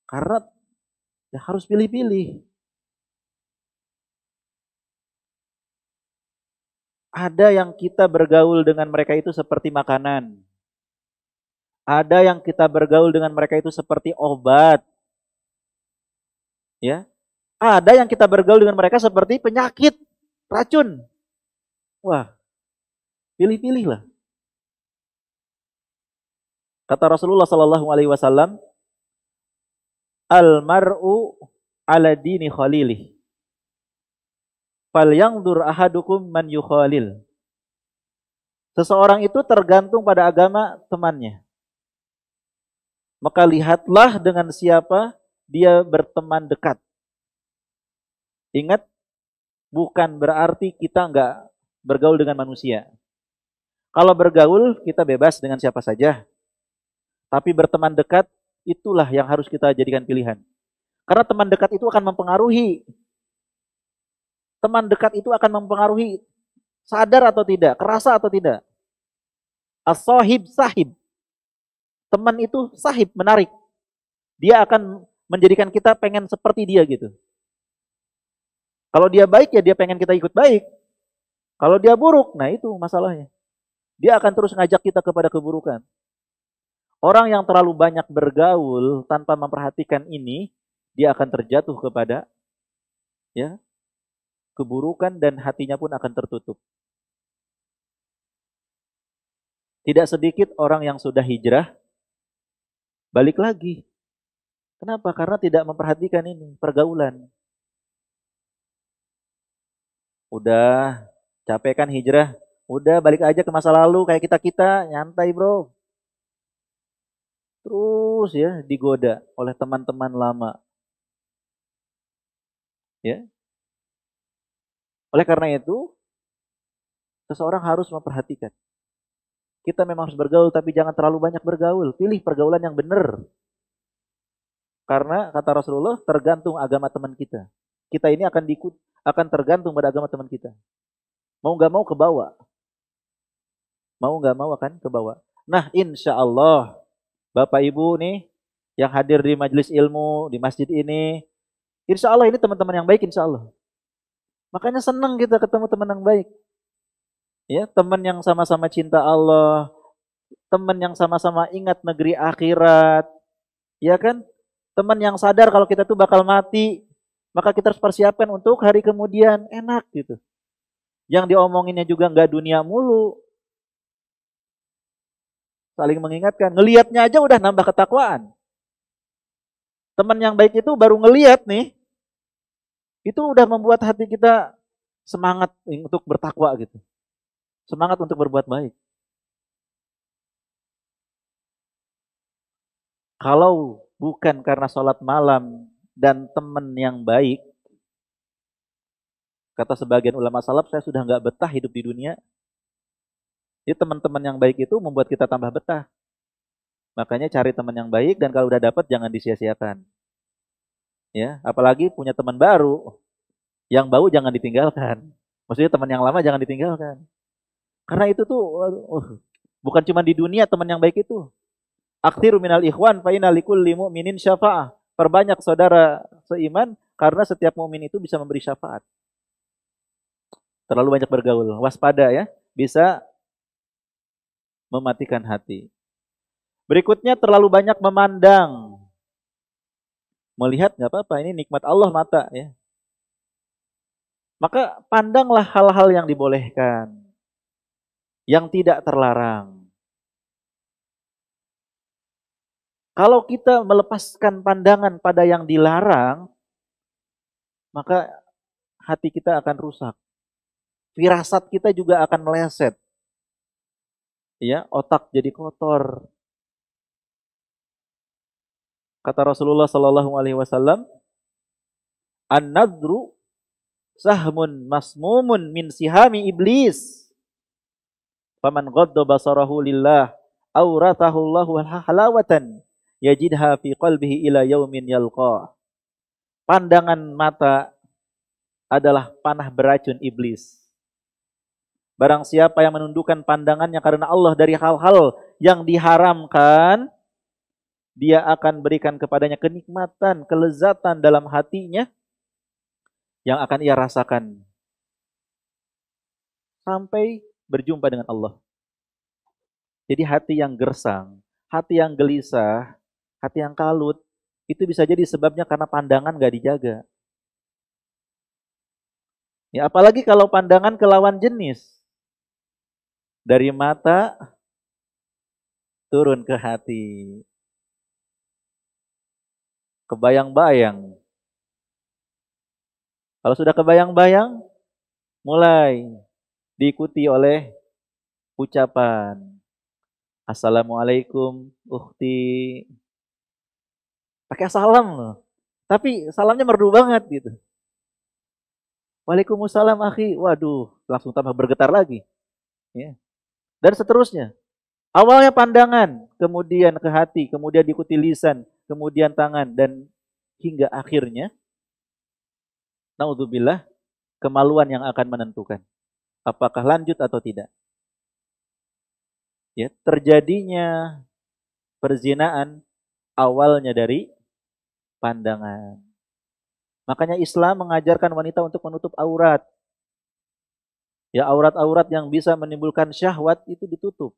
Karena ya harus pilih-pilih. Ada yang kita bergaul dengan mereka itu seperti makanan. Ada yang kita bergaul dengan mereka itu seperti obat. Ya. Ada yang kita bergaul dengan mereka seperti penyakit, racun. Wah, pilih-pilihlah. Kata Rasulullah sallallahu alaihi wasallam, "Al-mar'u ala dini khalilih. Falyanzur ahadukum man yukhalil." Seseorang itu tergantung pada agama temannya. Maka lihatlah dengan siapa dia berteman dekat. Ingat, bukan berarti kita enggak bergaul dengan manusia. Kalau bergaul, kita bebas dengan siapa saja. Tapi berteman dekat, itulah yang harus kita jadikan pilihan. Karena teman dekat itu akan mempengaruhi. Teman dekat itu akan mempengaruhi. Sadar atau tidak, kerasa atau tidak. As-sahib sahib. Teman itu sahib, menarik. Dia akan menjadikan kita pengen seperti dia gitu. Kalau dia baik ya dia pengen kita ikut baik. Kalau dia buruk, nah itu masalahnya. Dia akan terus ngajak kita kepada keburukan. Orang yang terlalu banyak bergaul tanpa memperhatikan ini, dia akan terjatuh kepada ya keburukan dan hatinya pun akan tertutup. Tidak sedikit orang yang sudah hijrah balik lagi. Kenapa? Karena tidak memperhatikan ini, pergaulan. Udah capek kan hijrah, udah balik aja ke masa lalu kayak kita-kita, nyantai bro. Terus ya digoda oleh teman-teman lama. Ya. Oleh karena itu, seseorang harus memperhatikan. Kita memang harus bergaul, tapi jangan terlalu banyak bergaul. Pilih pergaulan yang benar. Karena kata Rasulullah, tergantung agama teman kita. Kita ini akan tergantung pada agama teman kita. Mau nggak mau ke bawah. Mau nggak mau akan ke bawah. Nah, insya Allah, Bapak Ibu nih, yang hadir di majelis ilmu, di masjid ini, insya Allah ini teman-teman yang baik, insya Allah. Makanya senang kita ketemu teman yang baik. Ya, teman yang sama-sama cinta Allah, teman yang sama-sama ingat negeri akhirat, ya kan? Teman yang sadar kalau kita tuh bakal mati, maka kita harus persiapkan untuk hari kemudian, enak gitu. Yang diomonginnya juga nggak dunia mulu, saling mengingatkan, ngelihatnya aja udah nambah ketakwaan. Teman yang baik itu baru ngelihat nih, itu udah membuat hati kita semangat untuk bertakwa gitu. Semangat untuk berbuat baik. Kalau bukan karena sholat malam dan teman yang baik, kata sebagian ulama salaf, saya sudah nggak betah hidup di dunia. Jadi teman-teman yang baik itu membuat kita tambah betah. Makanya cari teman yang baik dan kalau udah dapat jangan disia-siakan. Ya, apalagi punya teman baru, yang bau jangan ditinggalkan. Maksudnya teman yang lama jangan ditinggalkan. Karena itu tuh bukan cuma di dunia teman yang baik itu. Aktsiru minal ikhwan fa inna likulli mu'minin syafa'ah. Perbanyak saudara seiman karena setiap mukmin itu bisa memberi syafaat. Terlalu banyak bergaul, waspada ya, bisa mematikan hati. Berikutnya terlalu banyak memandang. Melihat nggak apa-apa, ini nikmat Allah mata ya. Maka pandanglah hal-hal yang dibolehkan, yang tidak terlarang. Kalau kita melepaskan pandangan pada yang dilarang, maka hati kita akan rusak. Firasat kita juga akan meleset. Ya, otak jadi kotor. Kata Rasulullah sallallahu alaihi wasallam, "An-nadru sahmun masmumun min sihami iblis. Faman ghadda basarahu lillah auratahu Allahu halawatan yajidha fi qalbihi ila yaumin yalqa." Pandangan mata adalah panah beracun iblis. Barang siapa yang menundukkan pandangannya karena Allah dari hal-hal yang diharamkan, dia akan berikan kepadanya kenikmatan, kelezatan dalam hatinya yang akan ia rasakan sampai berjumpa dengan Allah. Jadi hati yang gersang, hati yang gelisah, hati yang kalut, itu bisa jadi sebabnya karena pandangan gak dijaga. Ya, apalagi kalau pandangan ke lawan jenis. Dari mata turun ke hati. Kebayang-bayang. Kalau sudah kebayang-bayang, mulai diikuti oleh ucapan. Assalamualaikum, ukhti. Pakai salam loh. Tapi salamnya merdu banget gitu. Waalaikumsalam, akhi. Waduh, langsung tambah bergetar lagi. Ya. Dan seterusnya. Awalnya pandangan, kemudian ke hati, kemudian diikuti lisan, kemudian tangan, dan hingga akhirnya, naudzubillah, kemaluan yang akan menentukan. Apakah lanjut atau tidak. Ya, terjadinya perzinaan awalnya dari pandangan. Makanya Islam mengajarkan wanita untuk menutup aurat. Ya, aurat-aurat yang bisa menimbulkan syahwat itu ditutup.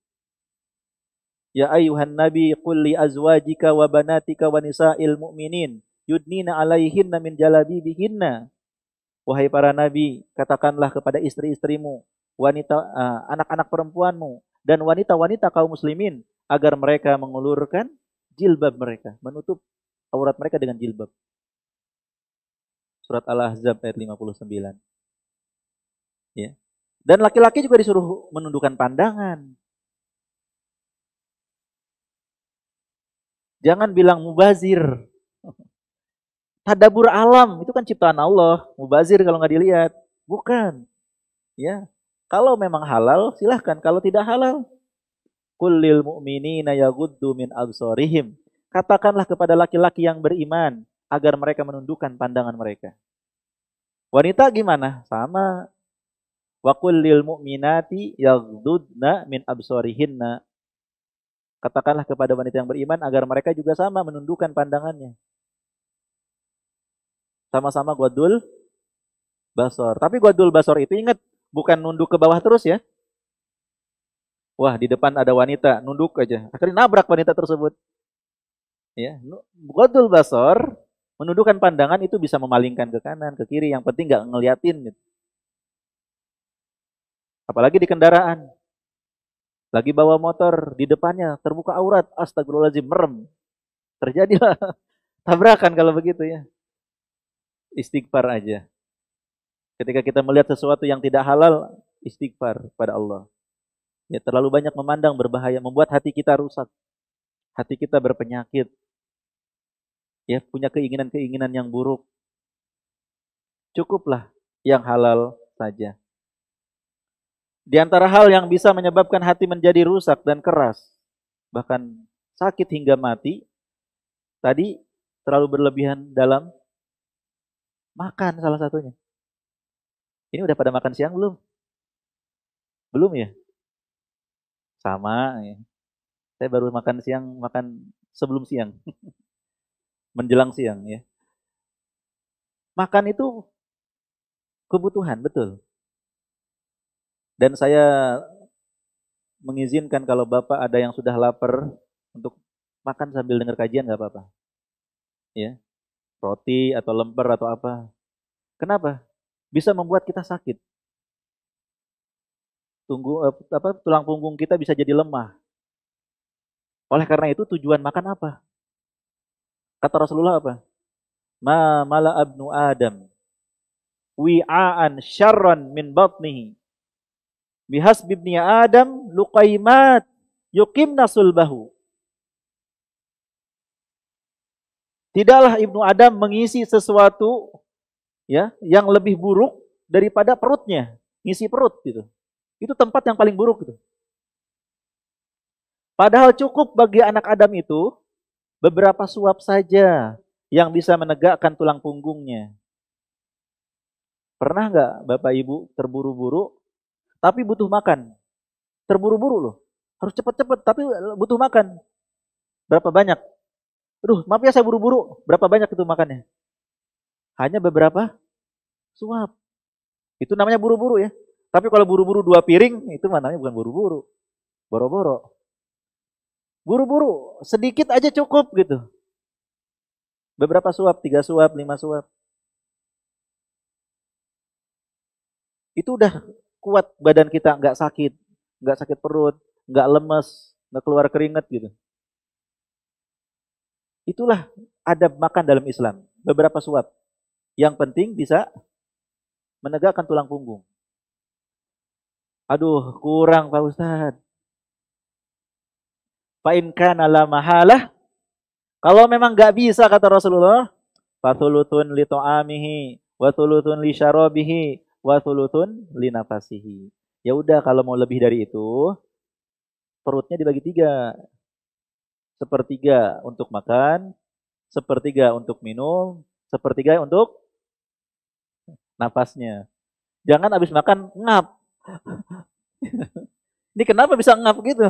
Ya ayuhan nabi qul li azwajika wa banatika wa nisa'il mu'minin yudnina 'alaihinna min jalabibihinna. Wahai para nabi, katakanlah kepada istri-istrimu, wanita anak-anak perempuanmu dan wanita-wanita kaum muslimin agar mereka mengulurkan jilbab mereka, menutup aurat mereka dengan jilbab. Surat Al-Ahzab ayat 59. Ya. Dan laki-laki juga disuruh menundukkan pandangan. Jangan bilang mubazir. Tadabur alam, itu kan ciptaan Allah. Mubazir kalau nggak dilihat. Bukan. Ya. Kalau memang halal, silahkan. Kalau tidak halal, kullil mu'minina yaghuddu min absarihim. Katakanlah kepada laki-laki yang beriman, agar mereka menundukkan pandangan mereka. Wanita gimana? Sama. Wa kullil mu'minati yaghuddna min absarihinna. Katakanlah kepada wanita yang beriman agar mereka juga sama menundukkan pandangannya. Sama-sama godul basor. Tapi godul basor itu ingat, bukan nunduk ke bawah terus ya. Wah, di depan ada wanita, nunduk aja. Akhirnya nabrak wanita tersebut. Ya, godul basor, menundukkan pandangan itu bisa memalingkan ke kanan, ke kiri. Yang penting nggak ngeliatin. Gitu. Apalagi di kendaraan. Lagi bawa motor, di depannya terbuka aurat, astagfirullahaladzim, merem. Terjadilah tabrakan kalau begitu ya. Istighfar aja. Ketika kita melihat sesuatu yang tidak halal, istighfar pada Allah. Ya, terlalu banyak memandang berbahaya, membuat hati kita rusak. Hati kita berpenyakit. Ya, punya keinginan-keinginan yang buruk. Cukuplah yang halal saja. Di antara hal yang bisa menyebabkan hati menjadi rusak dan keras, bahkan sakit hingga mati, tadi terlalu berlebihan dalam makan salah satunya. Ini udah pada makan siang belum? Belum ya? Sama ya. Saya baru makan siang, makan sebelum siang. Menjelang siang ya. Makan itu kebutuhan, betul. Dan saya mengizinkan kalau Bapak ada yang sudah lapar untuk makan sambil dengar kajian nggak apa-apa. Ya. Roti atau lemper atau apa. Kenapa? Bisa membuat kita sakit. Tulang punggung kita bisa jadi lemah. Oleh karena itu tujuan makan apa? Kata Rasulullah apa? Ma mala abnu Adam wi'aan syarran min batnihi bihasbi ibni Adam luqaimat yuqimna sulbahu. Tidaklah Ibnu Adam mengisi sesuatu ya yang lebih buruk daripada perutnya, ngisi perut gitu. Itu tempat yang paling buruk gitu. Padahal cukup bagi anak Adam itu beberapa suap saja yang bisa menegakkan tulang punggungnya. Pernah nggak Bapak Ibu terburu-buru tapi butuh makan? Terburu-buru loh. Harus cepat-cepat tapi butuh makan. Berapa banyak? Aduh, maaf ya saya buru-buru. Berapa banyak itu makannya? Hanya beberapa suap. Itu namanya buru-buru ya. Tapi kalau buru-buru 2 piring, itu namanya bukan buru-buru, boro-boro. Buru-buru, sedikit aja cukup gitu. Beberapa suap, 3 suap, 5 suap. Itu udah kuat badan kita, nggak sakit perut, nggak lemes, nggak keluar keringat gitu. Itulah adab makan dalam Islam. Beberapa suap. Yang penting bisa menegakkan tulang punggung. Aduh, kurang Pak Ustadz. Fa'in kana la mahalah. Kalau memang nggak bisa kata Rasulullah, fathulutun li ta'amihi, wa thuluthun li syarabihi, wa thuluthun li nafasihi. Ya udah kalau mau lebih dari itu, perutnya dibagi 3. Sepertiga untuk makan, sepertiga untuk minum, sepertiga untuk napasnya. Jangan habis makan ngap. Ini kenapa bisa ngap gitu?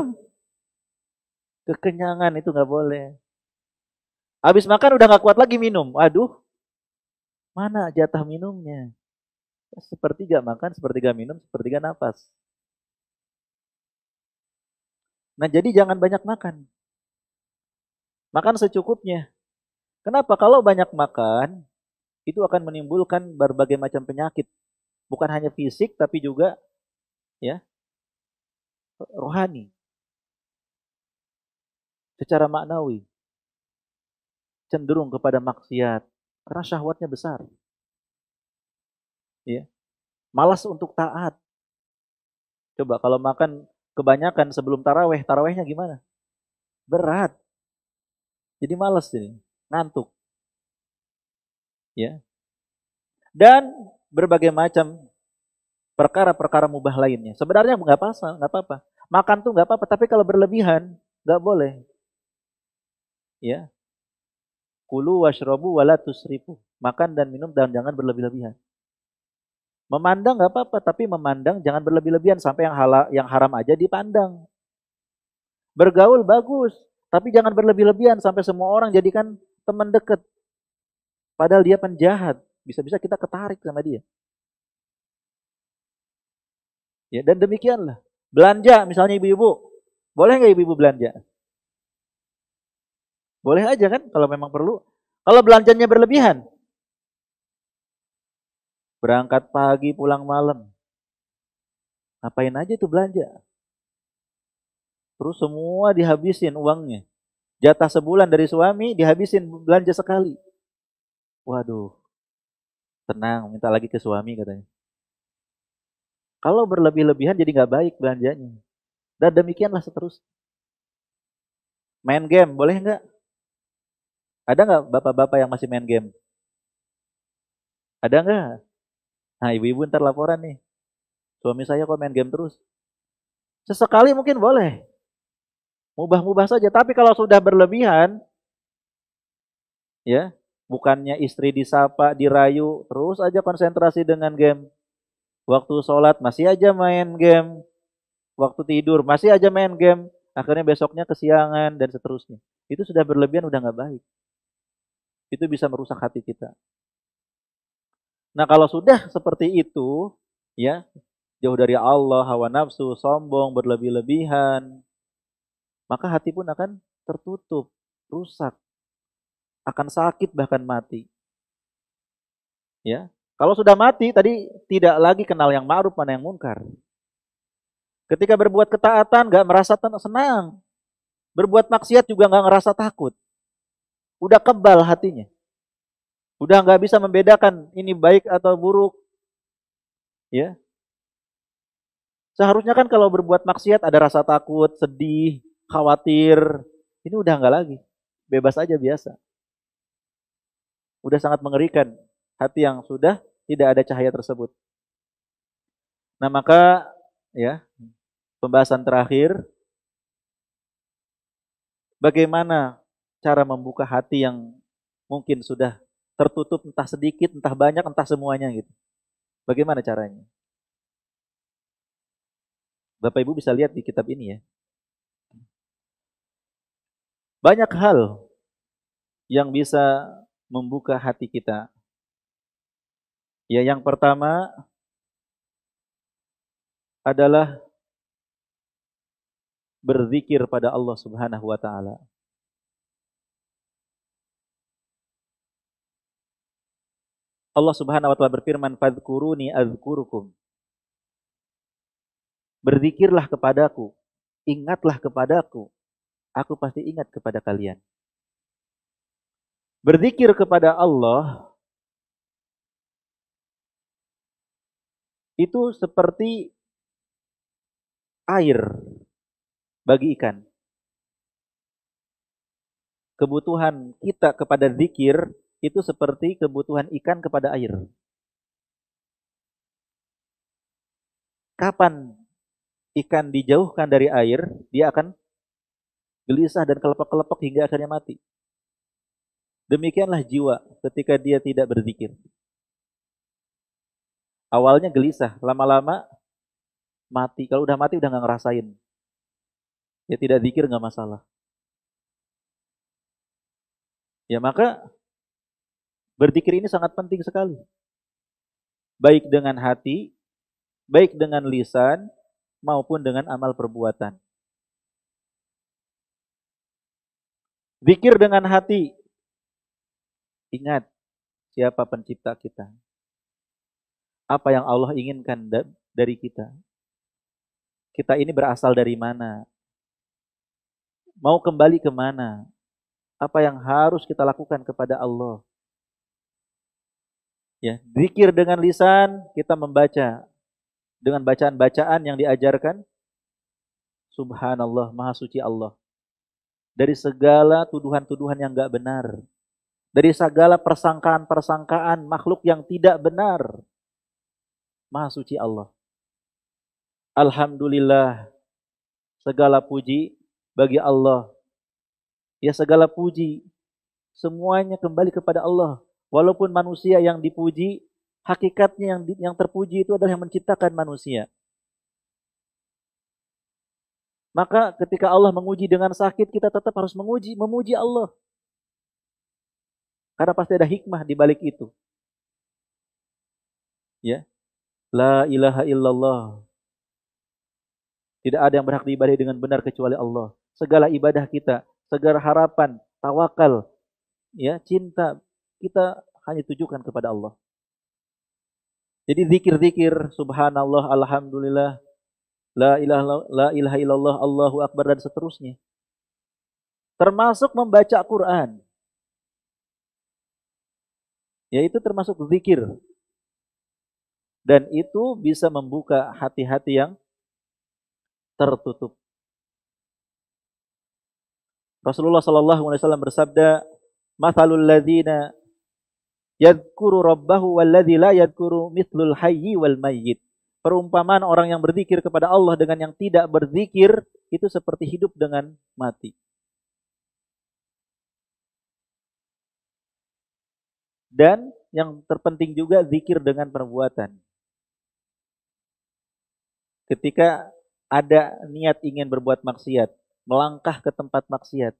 Kekenyangan itu nggak boleh. Habis makan udah nggak kuat lagi minum. Aduh, mana jatah minumnya? Sepertiga makan, sepertiga minum, sepertiga napas. Nah jadi jangan banyak makan. Makan secukupnya. Kenapa? Kalau banyak makan, itu akan menimbulkan berbagai macam penyakit. Bukan hanya fisik, tapi juga ya rohani. Secara maknawi. Cenderung kepada maksiat. Karena syahwatnya besar. Ya. Malas untuk taat. Coba kalau makan kebanyakan sebelum taraweh, tarawehnya gimana? Berat. Jadi malas ini, ngantuk. Ya. Dan berbagai macam perkara-perkara mubah lainnya. Sebenarnya nggak apa-apa. Makan tuh nggak apa-apa, tapi kalau berlebihan nggak boleh. Ya. Kulu washrobu wala tusrifu. Makan dan minum dan jangan berlebih-lebihan. Memandang nggak apa-apa, tapi memandang jangan berlebih-lebihan sampai yang haram aja dipandang. Bergaul bagus, tapi jangan berlebih-lebihan sampai semua orang jadikan teman dekat. Padahal dia penjahat, bisa-bisa kita ketarik sama dia. Ya, dan demikianlah. Belanja misalnya ibu-ibu, boleh nggak ibu-ibu belanja? Boleh aja kan kalau memang perlu. Kalau belanjanya berlebihan, berangkat pagi pulang malam, ngapain aja itu belanja? Terus semua dihabisin uangnya. Jatah sebulan dari suami dihabisin belanja sekali. Waduh, tenang, minta lagi ke suami katanya. Kalau berlebih-lebihan jadi nggak baik belanjanya. Dan demikianlah seterusnya. Main game, boleh nggak? Ada nggak bapak-bapak yang masih main game? Ada nggak? Nah, ibu-ibu ntar laporan nih. Suami saya kok main game terus. Sesekali mungkin boleh. Mubah-mubah saja. Tapi kalau sudah berlebihan, ya, bukannya istri disapa, dirayu, terus aja konsentrasi dengan game. Waktu sholat masih aja main game. Waktu tidur masih aja main game. Akhirnya besoknya kesiangan dan seterusnya. Itu sudah berlebihan, udah nggak baik. Itu bisa merusak hati kita. Nah kalau sudah seperti itu, ya jauh dari Allah, hawa nafsu, sombong, berlebih-lebihan, maka hati pun akan tertutup, rusak, akan sakit bahkan mati. Ya, kalau sudah mati tadi tidak lagi kenal yang ma'ruf mana yang munkar. Ketika berbuat ketaatan nggak merasa senang, berbuat maksiat juga nggak ngerasa takut. Udah kebal hatinya, udah nggak bisa membedakan ini baik atau buruk. Ya, seharusnya kan kalau berbuat maksiat ada rasa takut, sedih, khawatir. Ini udah nggak lagi, bebas aja biasa. Udah sangat mengerikan hati yang sudah tidak ada cahaya tersebut. Nah maka ya pembahasan terakhir, bagaimana cara membuka hati yang mungkin sudah tertutup entah sedikit, entah banyak, entah semuanya gitu. Bagaimana caranya? Bapak Ibu bisa lihat di kitab ini ya. Banyak hal yang bisa membuka hati kita. Ya yang pertama, adalah berzikir pada Allah Subhanahu wa taala. Allah Subhanahu wa taala berfirman, "Fadhkuruni adzkurukum." Berzikirlah kepadaku, ingatlah kepadaku, aku pasti ingat kepada kalian. Berzikir kepada Allah itu seperti air bagi ikan. Kebutuhan kita kepada zikir itu seperti kebutuhan ikan kepada air. Kapan ikan dijauhkan dari air, dia akan gelisah dan kelepek-kelepek hingga akhirnya mati. Demikianlah jiwa ketika dia tidak berzikir. Awalnya gelisah, lama-lama mati. Kalau udah mati udah nggak ngerasain. Ya tidak zikir nggak masalah. Ya maka berzikir ini sangat penting sekali. Baik dengan hati, baik dengan lisan, maupun dengan amal perbuatan. Zikir dengan hati. Ingat siapa pencipta kita. Apa yang Allah inginkan dari kita. Kita ini berasal dari mana? Mau kembali kemana? Apa yang harus kita lakukan kepada Allah? Ya, zikir dengan lisan, kita membaca dengan bacaan-bacaan yang diajarkan. Subhanallah, Maha Suci Allah. Dari segala tuduhan-tuduhan yang enggak benar. Dari segala persangkaan-persangkaan makhluk yang tidak benar. Maha Suci Allah. Alhamdulillah, segala puji bagi Allah. Ya segala puji, semuanya kembali kepada Allah. Walaupun manusia yang dipuji, hakikatnya yang terpuji itu adalah yang menciptakan manusia. Maka ketika Allah menguji dengan sakit, kita tetap harus memuji Allah. Karena pasti ada hikmah di balik itu. Ya. La ilaha illallah. Tidak ada yang berhak diibadahi dengan benar kecuali Allah. Segala ibadah kita, segala harapan, tawakal, ya, cinta, kita hanya tujukan kepada Allah. Jadi zikir-zikir, subhanallah, alhamdulillah, la ilaha illallah, Allahu akbar, dan seterusnya. Termasuk membaca Quran. Yaitu termasuk zikir. Dan itu bisa membuka hati-hati yang tertutup. Rasulullah sallallahu alaihi wasallam bersabda, "Mathalul ladzina yadhkuru rabbahu walladzi la yadhkuru mithlul hayyi wal mayyit." Perumpamaan orang yang berzikir kepada Allah dengan yang tidak berzikir itu seperti hidup dengan mati. Dan yang terpenting juga zikir dengan perbuatan. Ketika ada niat ingin berbuat maksiat, melangkah ke tempat maksiat,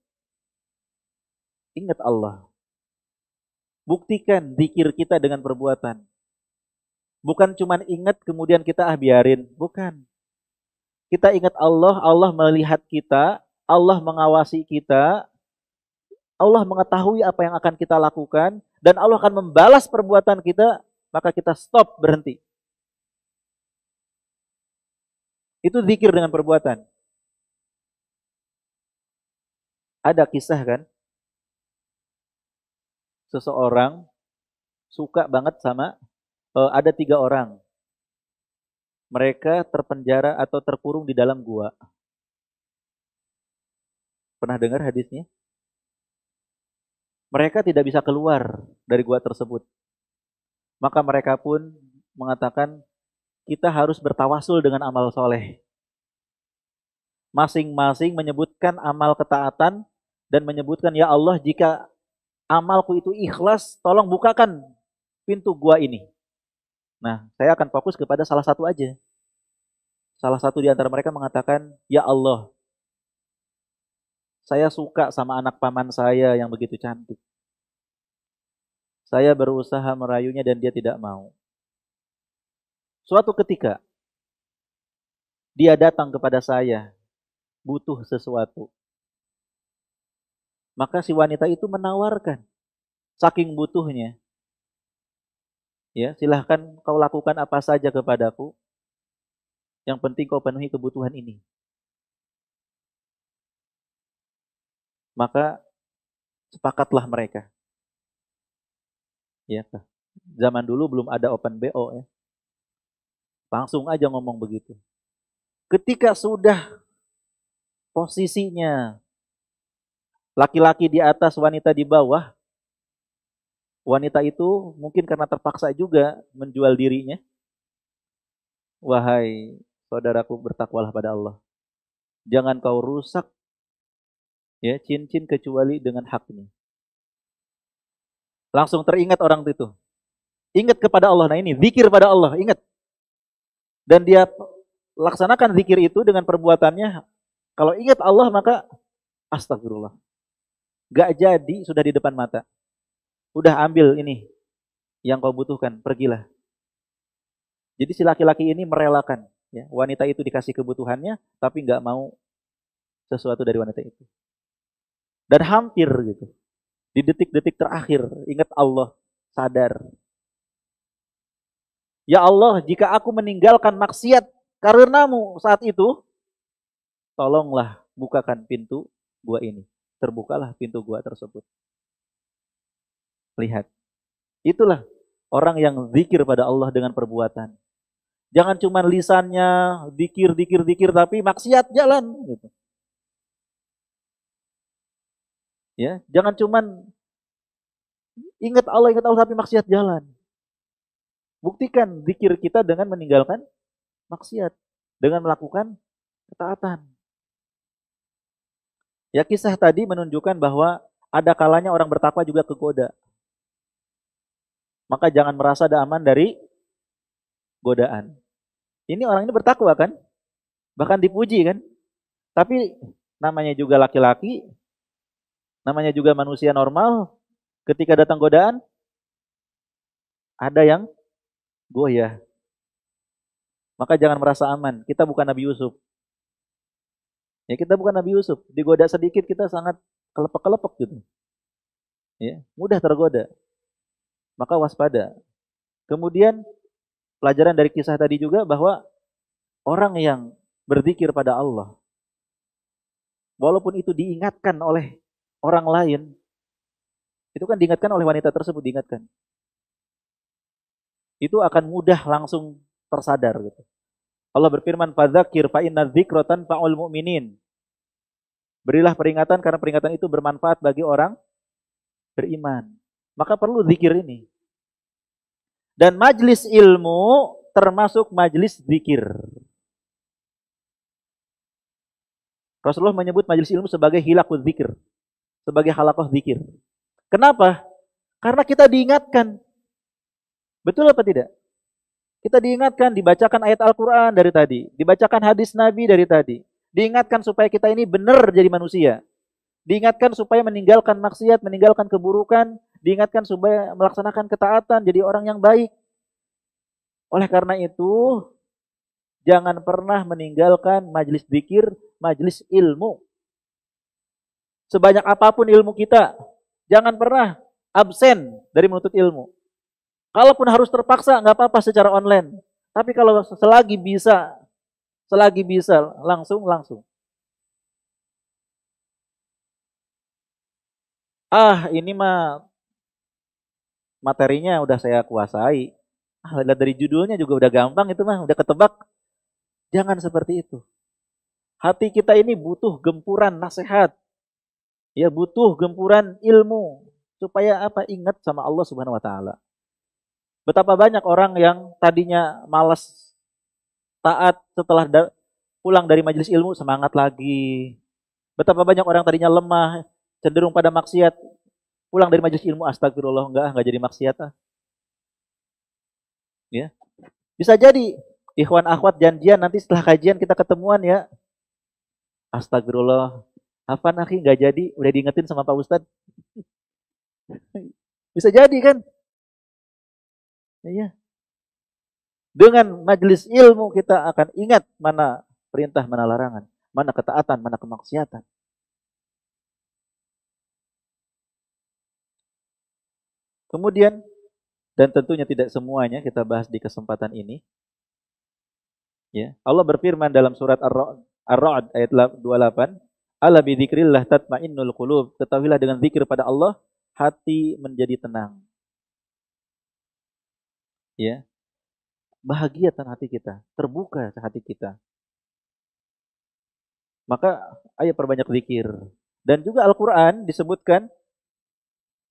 ingat Allah. Buktikan zikir kita dengan perbuatan. Bukan cuma ingat kemudian kita biarin. Bukan. Kita ingat Allah, Allah melihat kita, Allah mengawasi kita, Allah mengetahui apa yang akan kita lakukan, dan Allah akan membalas perbuatan kita, maka kita stop, berhenti. Itu zikir dengan perbuatan. Ada kisah kan? Seseorang suka banget sama, ada 3 orang. Mereka terpenjara atau terkurung di dalam gua. Pernah dengar hadisnya? Mereka tidak bisa keluar dari gua tersebut. Maka mereka pun mengatakan, kita harus bertawasul dengan amal soleh. Masing-masing menyebutkan amal ketaatan dan menyebutkan, ya Allah, jika amalku itu ikhlas, tolong bukakan pintu gua ini. Nah, saya akan fokus kepada salah satu aja. Salah satu di antara mereka mengatakan, ya Allah, saya suka sama anak paman saya yang begitu cantik. Saya berusaha merayunya dan dia tidak mau. Suatu ketika, Dia datang kepada saya, butuh sesuatu. Maka si wanita itu menawarkan, saking butuhnya. Ya, silahkan kau lakukan apa saja kepadaku. Yang penting kau penuhi kebutuhan ini. Maka sepakatlah mereka. Ya, zaman dulu belum ada open BO ya. Langsung aja ngomong begitu. Ketika sudah posisinya laki-laki di atas, wanita di bawah, wanita itu mungkin karena terpaksa juga menjual dirinya. Wahai saudaraku, bertakwalah pada Allah. Jangan kau rusak ya cincin kecuali dengan haknya. Langsung teringat orang itu. Ingat kepada Allah. Nah ini zikir pada Allah, ingat. Dan dia laksanakan zikir itu dengan perbuatannya. Kalau ingat Allah maka astagfirullah. Gak jadi sudah di depan mata. Udah ambil ini yang kau butuhkan, pergilah. Jadi si laki-laki ini merelakan ya, wanita itu dikasih kebutuhannya tapi nggak mau sesuatu dari wanita itu. Dan hampir gitu. Di detik-detik terakhir ingat Allah, sadar. Ya Allah, jika aku meninggalkan maksiat karenamu saat itu, tolonglah bukakan pintu gua ini. Terbukalah pintu gua tersebut. Lihat. Itulah orang yang zikir pada Allah dengan perbuatan. Jangan cuma lisannya zikir tapi maksiat jalan gitu. Ya, jangan cuma ingat Allah tapi maksiat jalan. Buktikan zikir kita dengan meninggalkan maksiat, dengan melakukan ketaatan. Ya, kisah tadi menunjukkan bahwa ada kalanya orang bertakwa juga kegoda. Maka jangan merasa ada aman dari godaan. Ini orang ini bertakwa kan? Bahkan dipuji kan? Tapi namanya juga laki-laki, namanya juga manusia normal, ketika datang godaan, ada yang goyah. Maka jangan merasa aman. Kita bukan Nabi Yusuf. Ya, kita bukan Nabi Yusuf. Digoda sedikit kita sangat kelepek-kelepek gitu. Ya, mudah tergoda. Maka waspada. Kemudian pelajaran dari kisah tadi juga bahwa orang yang berzikir pada Allah, walaupun itu diingatkan oleh orang lain, itu kan diingatkan oleh wanita tersebut, diingatkan. Itu akan mudah langsung tersadar gitu. Allah berfirman, "Fadzakir fa inna dzikra tanfa'ul mu'minin." Berilah peringatan karena peringatan itu bermanfaat bagi orang beriman. Maka perlu zikir ini. Dan majlis ilmu termasuk majlis zikir. Rasulullah menyebut majlis ilmu sebagai hilaquz zikir, sebagai halaqah zikir. Kenapa? Karena kita diingatkan. Betul apa tidak? Kita diingatkan, dibacakan ayat Al-Quran dari tadi, dibacakan hadis Nabi dari tadi, diingatkan supaya kita ini benar jadi manusia, diingatkan supaya meninggalkan maksiat, meninggalkan keburukan, diingatkan supaya melaksanakan ketaatan, jadi orang yang baik. Oleh karena itu, jangan pernah meninggalkan majlis zikir, majlis ilmu. Sebanyak apapun ilmu kita, jangan pernah absen dari menuntut ilmu. Kalaupun harus terpaksa, nggak apa-apa secara online. Tapi kalau selagi bisa langsung. Ini mah materinya udah saya kuasai. Lihat dari judulnya juga udah gampang itu mah, udah ketebak. Jangan seperti itu. Hati kita ini butuh gempuran nasihat. Ya, butuh gempuran ilmu supaya apa? Ingat sama Allah Subhanahu wa taala. Betapa banyak orang yang tadinya malas taat setelah pulang dari majelis ilmu semangat lagi. Betapa banyak orang tadinya lemah, cenderung pada maksiat, pulang dari majelis ilmu astagfirullah enggak jadi maksiat ah. Ya. Bisa jadi ikhwan akhwat janjian nanti setelah kajian kita ketemuan ya. Astagfirullah. Apa akhi enggak jadi, udah diingetin sama Pak Ustadz. Bisa jadi kan? Ya. Dengan majelis ilmu kita akan ingat mana perintah, mana larangan, mana ketaatan, mana kemaksiatan. Kemudian, dan tentunya tidak semuanya kita bahas di kesempatan ini, ya. Allah berfirman dalam surat Ar-Ra'd ayat 28, "Ala bi dzikrillah tatmainnul qulub." Ketahuilah dengan zikir pada Allah hati menjadi tenang. Ya. Bahagia hati kita, terbuka hati kita. Maka ayo perbanyak zikir. Dan juga Al-Qur'an disebutkan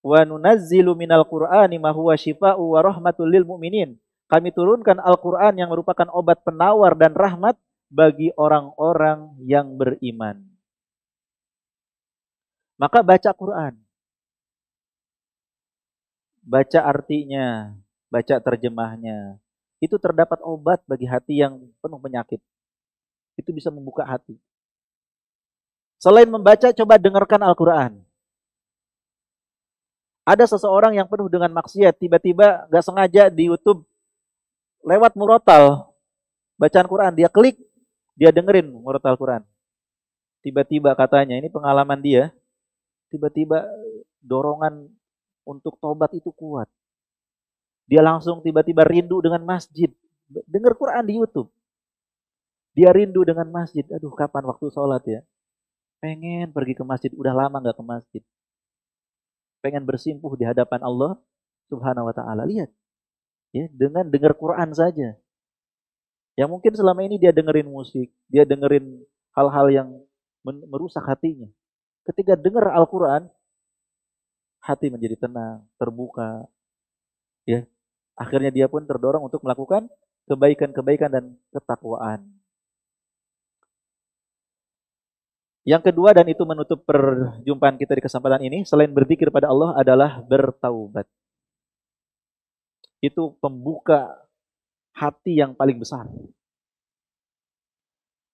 wa nunazzilu minal Qur'ani ma huwa syifaa'u wa rahmatul lil mu'minin. Kami turunkan Al-Qur'an yang merupakan obat penawar dan rahmat bagi orang-orang yang beriman. Maka baca Quran. Baca artinya, baca terjemahnya. Itu terdapat obat bagi hati yang penuh penyakit. Itu bisa membuka hati. Selain membaca, coba dengarkan Al-Quran. Ada seseorang yang penuh dengan maksiat, tiba-tiba gak sengaja di YouTube lewat murotal bacaan Quran, dia klik, dia dengerin murotal Quran. Tiba-tiba katanya, ini pengalaman dia, tiba-tiba dorongan untuk tobat itu kuat. Dia langsung tiba-tiba rindu dengan masjid. Dengar Quran di YouTube. Dia rindu dengan masjid. Aduh, kapan waktu sholat ya? Pengen pergi ke masjid, udah lama gak ke masjid. Pengen bersimpuh di hadapan Allah Subhanahu wa ta'ala. Lihat. Ya, dengan dengar Quran saja. Yang mungkin selama ini dia dengerin musik, dia dengerin hal-hal yang merusak hatinya. Ketika dengar Al-Quran, hati menjadi tenang, terbuka. Ya, akhirnya dia pun terdorong untuk melakukan kebaikan-kebaikan dan ketakwaan. Yang kedua, dan itu menutup perjumpaan kita di kesempatan ini, selain berzikir pada Allah adalah bertaubat. Itu pembuka hati yang paling besar.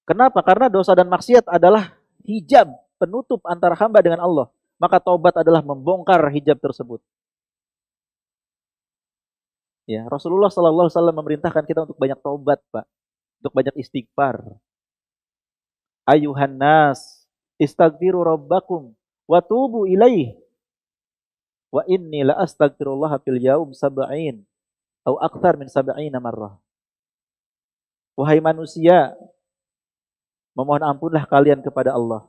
Kenapa? Karena dosa dan maksiat adalah hijab penutup antara hamba dengan Allah. Maka taubat adalah membongkar hijab tersebut. Ya, Rasulullah SAW memerintahkan kita untuk banyak taubat, Pak. Untuk banyak istighfar. Ayuhan nas, istaghfiru rabbakum wa tubu ilaih. Wa inni la astaghfirullah fil yaum sab'in atau akthar min sab'ina marrah. Wahai manusia, memohon ampunlah kalian kepada Allah.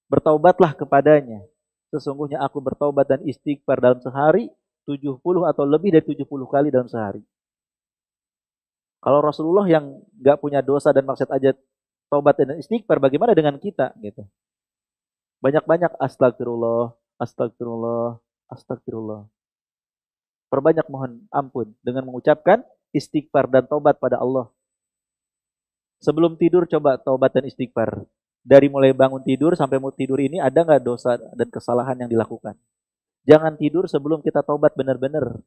Bertaubatlah kepadanya. Sesungguhnya aku bertaubat dan istighfar dalam sehari 70 atau lebih dari 70 kali dalam sehari. Kalau Rasulullah yang enggak punya dosa dan maksiat aja taubat dan istighfar, bagaimana dengan kita gitu? Banyak-banyak astagfirullah, astagfirullah, astagfirullah. Perbanyak mohon ampun dengan mengucapkan istighfar dan taubat pada Allah. Sebelum tidur coba taubat dan istighfar. Dari mulai bangun tidur sampai mau tidur ini ada nggak dosa dan kesalahan yang dilakukan? Jangan tidur sebelum kita taubat benar-benar.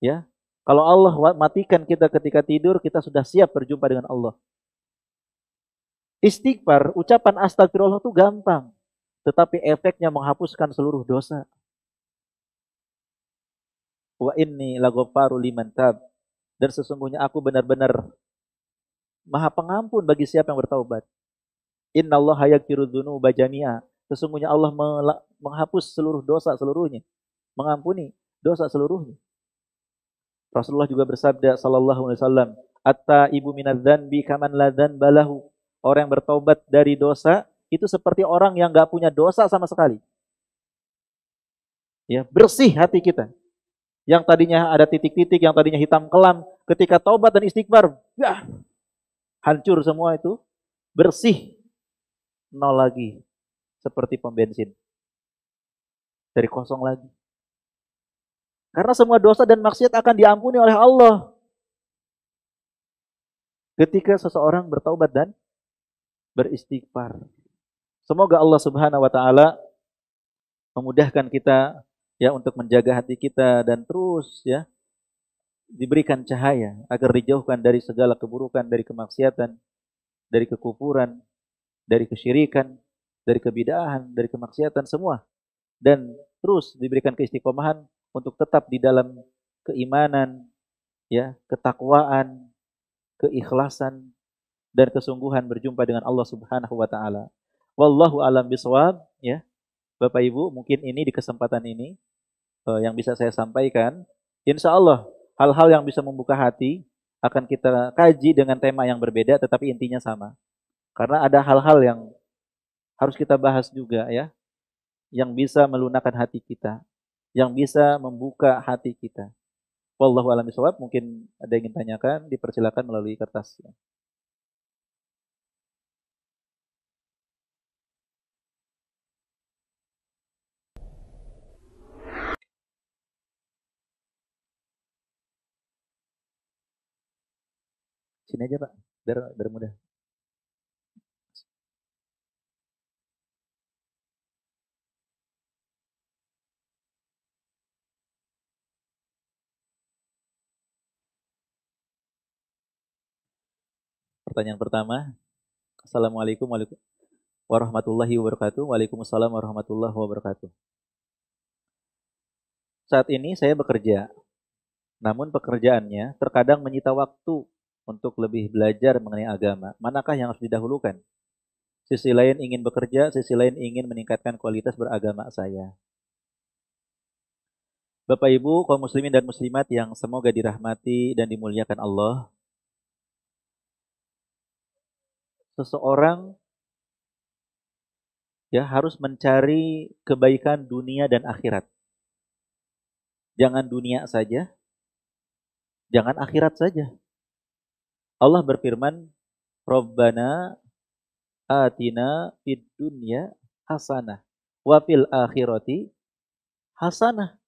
Ya, kalau Allah matikan kita ketika tidur, kita sudah siap berjumpa dengan Allah. Istighfar, ucapan astagfirullah itu gampang, tetapi efeknya menghapuskan seluruh dosa. Wa inni laghaffaru liman tab. Dan sesungguhnya aku benar-benar Maha Pengampun bagi siapa yang bertaubat. Innallaha yaghfiru dzunuba jami'a. Sesungguhnya Allah menghapus seluruh dosa seluruhnya, mengampuni dosa seluruhnya. Rasulullah juga bersabda sallallahu alaihi wasallam, "At-taibu minadz-dzanbi kaman la dzanba lahu." Orang yang bertaubat dari dosa itu seperti orang yang enggak punya dosa sama sekali. Ya, bersih hati kita. Yang tadinya ada titik-titik, yang tadinya hitam kelam, ketika taubat dan istighfar, ya, hancur semua itu, bersih, nol lagi, seperti pom bensin, dari kosong lagi. Karena semua dosa dan maksiat akan diampuni oleh Allah ketika seseorang bertaubat dan beristighfar. Semoga Allah Subhanahu wa taala memudahkan kita ya untuk menjaga hati kita dan terus ya diberikan cahaya agar dijauhkan dari segala keburukan, dari kemaksiatan, dari kekufuran, dari kesyirikan, dari kebid'ahan, dari kemaksiatan semua, dan terus diberikan keistiqomahan untuk tetap di dalam keimanan, ya, ketakwaan, keikhlasan, dan kesungguhan berjumpa dengan Allah Subhanahu wa taala. Wallahu alam bisawab, ya. Bapak Ibu, mungkin ini di kesempatan ini yang bisa saya sampaikan. Insya Allah hal-hal yang bisa membuka hati akan kita kaji dengan tema yang berbeda tetapi intinya sama. Karena ada hal-hal yang harus kita bahas juga, ya, yang bisa melunakkan hati kita, yang bisa membuka hati kita. Wallahu a'lam bishawab. Mungkin ada yang ingin tanyakan, dipersilakan melalui kertas. Sini aja Pak, biar mudah. Pertanyaan pertama, Assalamualaikum warahmatullahi wabarakatuh. Waalaikumsalam warahmatullahi wabarakatuh. Saat ini saya bekerja, namun pekerjaannya terkadang menyita waktu untuk lebih belajar mengenai agama. Manakah yang harus didahulukan? Sisi lain ingin bekerja, sisi lain ingin meningkatkan kualitas beragama saya. Bapak Ibu, kaum muslimin dan muslimat yang semoga dirahmati dan dimuliakan Allah. Seseorang ya harus mencari kebaikan dunia dan akhirat. Jangan dunia saja, jangan akhirat saja. Allah berfirman, Rabbana atina fid dunya hasanah wa fil akhirati hasanah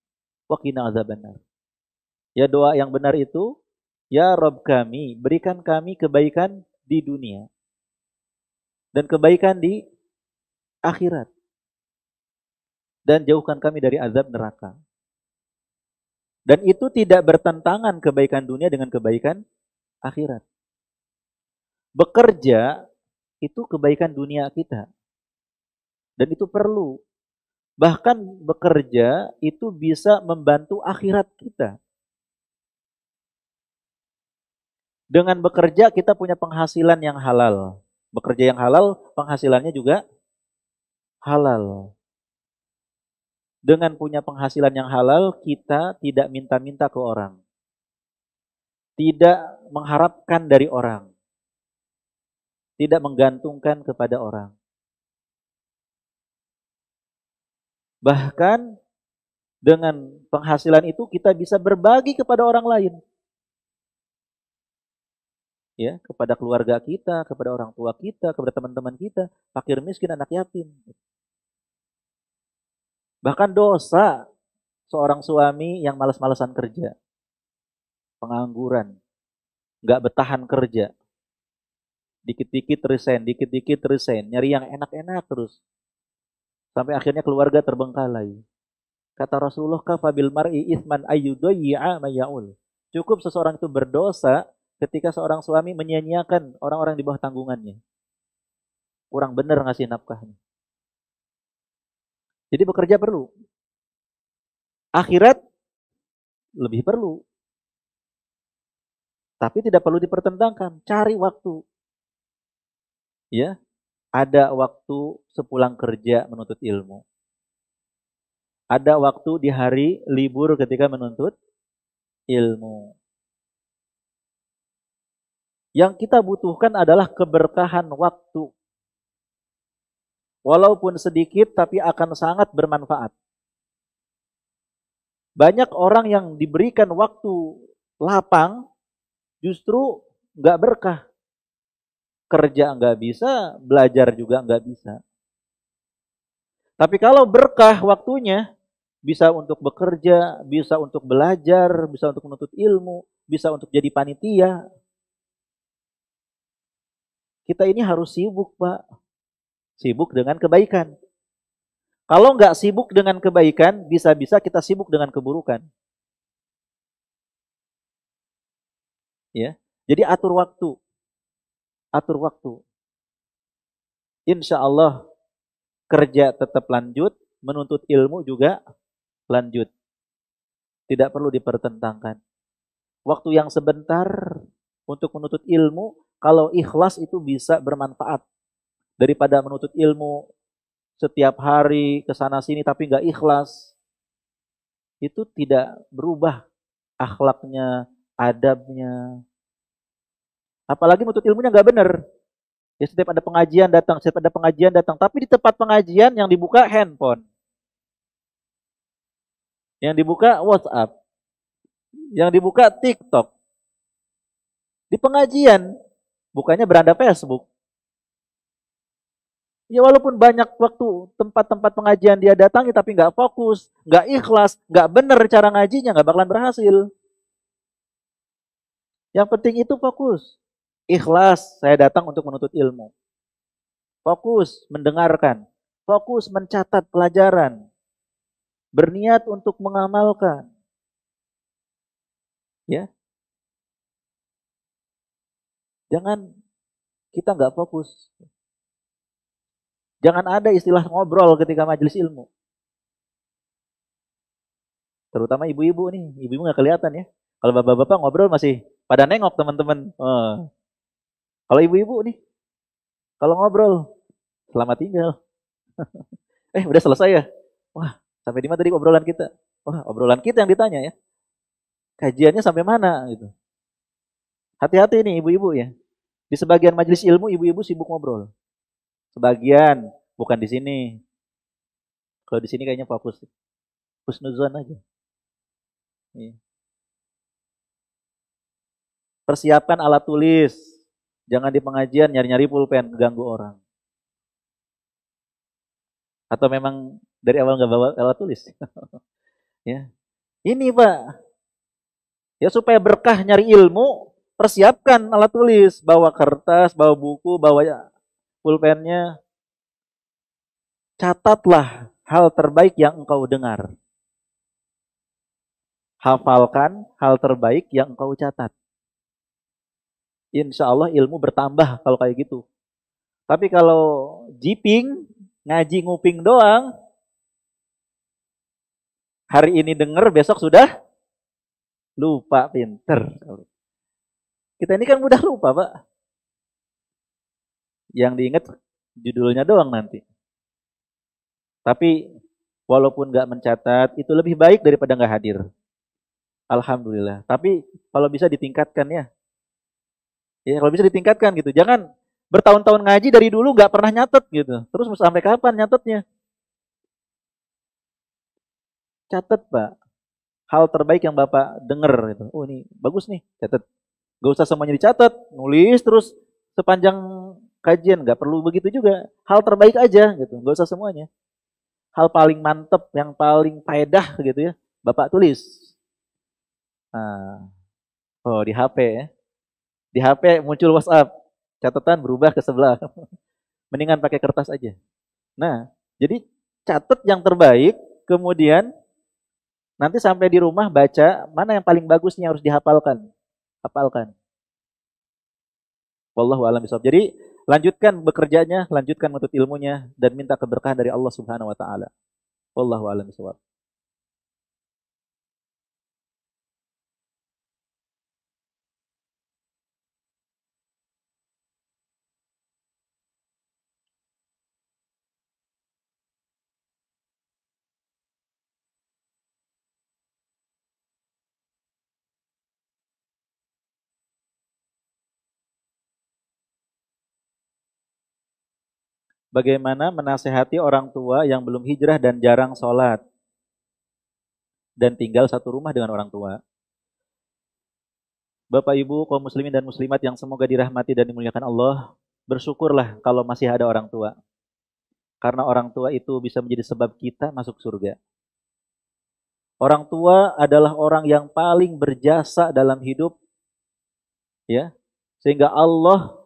wa qina azabannar. Ya, doa yang benar itu, ya Rabb kami, berikan kami kebaikan di dunia dan kebaikan di akhirat, dan jauhkan kami dari azab neraka. Dan itu tidak bertentangan kebaikan dunia dengan kebaikan akhirat. Bekerja itu kebaikan dunia kita. Dan itu perlu. Bahkan bekerja itu bisa membantu akhirat kita. Dengan bekerja kita punya penghasilan yang halal. Bekerja yang halal, penghasilannya juga halal. Dengan punya penghasilan yang halal, kita tidak minta-minta ke orang. Tidak mengharapkan dari orang. Tidak menggantungkan kepada orang. Bahkan dengan penghasilan itu kita bisa berbagi kepada orang lain. Ya, kepada keluarga kita, kepada orang tua kita, kepada teman-teman kita, fakir miskin, anak yatim. Bahkan dosa seorang suami yang malas-malasan kerja, pengangguran, nggak betahan kerja, dikit-dikit resign, nyari yang enak-enak terus. Sampai akhirnya keluarga terbengkalai. Kata Rasulullah, kafabil mar'i itsman ayyudayyi'a ma ya'ul. Cukup seseorang itu berdosa ketika seorang suami menyia-nyiakan orang-orang di bawah tanggungannya. Kurang benar ngasih nafkahnya. Jadi bekerja perlu. Akhirat lebih perlu. Tapi tidak perlu dipertentangkan. Cari waktu. Ya, ada waktu sepulang kerja menuntut ilmu. Ada waktu di hari libur ketika menuntut ilmu. Yang kita butuhkan adalah keberkahan waktu. Walaupun sedikit tapi akan sangat bermanfaat. Banyak orang yang diberikan waktu lapang justru nggak berkah. Kerja nggak bisa, belajar juga nggak bisa. Tapi kalau berkah waktunya, bisa untuk bekerja, bisa untuk belajar, bisa untuk menuntut ilmu, bisa untuk jadi panitia. Kita ini harus sibuk, Pak. Sibuk dengan kebaikan. Kalau nggak sibuk dengan kebaikan, bisa-bisa kita sibuk dengan keburukan. Ya, jadi atur waktu. Atur waktu. Insya Allah kerja tetap lanjut, menuntut ilmu juga lanjut. Tidak perlu dipertentangkan. Waktu yang sebentar untuk menuntut ilmu Kalau ikhlas itu bisa bermanfaat daripada menuntut ilmu setiap hari ke sana sini tapi nggak ikhlas. Itu tidak berubah akhlaknya, adabnya. Apalagi menuntut ilmunya nggak benar. Ya setiap ada pengajian datang, setiap ada pengajian datang. Tapi di tempat pengajian yang dibuka handphone. Yang dibuka WhatsApp. Yang dibuka TikTok. Di pengajian, bukannya beranda Facebook. Ya walaupun banyak waktu tempat-tempat pengajian dia datangi tapi nggak fokus, nggak ikhlas, nggak bener cara ngajinya, nggak bakalan berhasil. Yang penting itu fokus. Ikhlas, saya datang untuk menuntut ilmu. Fokus mendengarkan, fokus mencatat pelajaran, berniat untuk mengamalkan. Ya, jangan kita nggak fokus. Jangan ada istilah ngobrol ketika majelis ilmu. Terutama ibu-ibu nih, ibu-ibu nggak kelihatan ya. Kalau bapak-bapak ngobrol masih pada nengok teman-teman. Kalau ibu-ibu nih, kalau ngobrol, selamat tinggal. Udah selesai ya? Wah, sampai di mana tadi obrolan kita? Wah, obrolan kita yang ditanya ya. Kajiannya sampai mana gitu. Hati-hati nih ibu-ibu ya. Di sebagian majelis ilmu ibu-ibu sibuk ngobrol. Sebagian, bukan di sini. Kalau di sini kayaknya fokus. Husnuzon aja. Persiapkan alat tulis. Jangan di pengajian nyari-nyari pulpen, ganggu orang. Atau memang dari awal nggak bawa alat tulis? Ya. Ini Pak. Ya supaya berkah nyari ilmu, persiapkan alat tulis. Bawa kertas, bawa buku, bawa pulpennya. Catatlah hal terbaik yang engkau dengar. Hafalkan hal terbaik yang engkau catat. Insya Allah ilmu bertambah kalau kayak gitu. Tapi kalau jiping, ngaji nguping doang, hari ini denger, besok sudah lupa, pinter. Kita ini kan mudah lupa, Pak. Yang diingat judulnya doang nanti. Tapi walaupun nggak mencatat, itu lebih baik daripada nggak hadir. Alhamdulillah. Tapi kalau bisa ditingkatkan ya. Ya kalau bisa ditingkatkan gitu. Jangan bertahun-tahun ngaji dari dulu nggak pernah nyatet gitu. Terus sampai kapan nyatetnya? Catat Pak. Hal terbaik yang Bapak denger gitu. Oh ini bagus nih, catat. Gak usah semuanya dicatat, nulis terus sepanjang kajian, nggak perlu begitu juga. Hal terbaik aja gitu, nggak usah semuanya. Hal paling mantep, yang paling faedah gitu ya, Bapak tulis. Nah, di HP ya. Di HP muncul WhatsApp, catatan berubah ke sebelah. Mendingan pakai kertas aja. Nah, jadi catat yang terbaik, kemudian nanti sampai di rumah baca mana yang paling bagusnya harus dihafalkan. Hafalkan. Wallahu a'lam bishawab. Jadi lanjutkan bekerjanya, lanjutkan menuntut ilmunya dan minta keberkahan dari Allah Subhanahu wa taala. Wallahu a'lam bishawab. Bagaimana menasehati orang tua yang belum hijrah dan jarang sholat dan tinggal satu rumah dengan orang tua? Bapak Ibu kaum muslimin dan muslimat yang semoga dirahmati dan dimuliakan Allah, bersyukurlah kalau masih ada orang tua. Karena orang tua itu bisa menjadi sebab kita masuk surga. Orang tua adalah orang yang paling berjasa dalam hidup, ya, sehingga Allah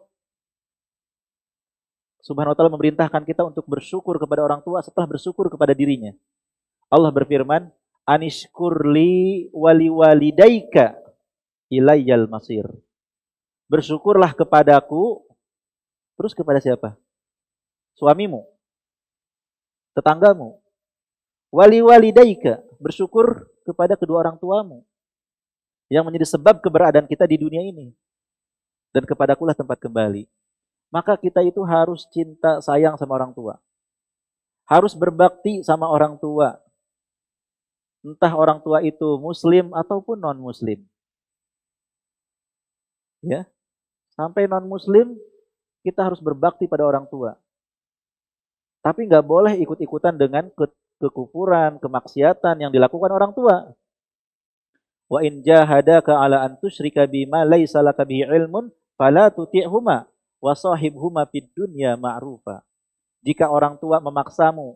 Subhanahu wa taala memerintahkan kita untuk bersyukur kepada orang tua setelah bersyukur kepada dirinya. Allah berfirman, "Anishkurli wali walidaika ilayyal masir." Bersyukurlah kepadaku, terus kepada siapa? Suamimu, tetanggamu. Wali walidaika, bersyukur kepada kedua orang tuamu yang menjadi sebab keberadaan kita di dunia ini. dan kepadakulah tempat kembali. Maka kita itu harus cinta sayang sama orang tua. Harus berbakti sama orang tua. Entah orang tua itu muslim ataupun non-muslim. Ya, sampai non-muslim kita harus berbakti pada orang tua. Tapi nggak boleh ikut-ikutan dengan kekufuran, kemaksiatan yang dilakukan orang tua. Wa in jahadaka ala an tusyrika bima laisa laka bihi ilmun fala tuti'huma wa sahibhuma fid dunya ma'rufa. Jika orang tua memaksamu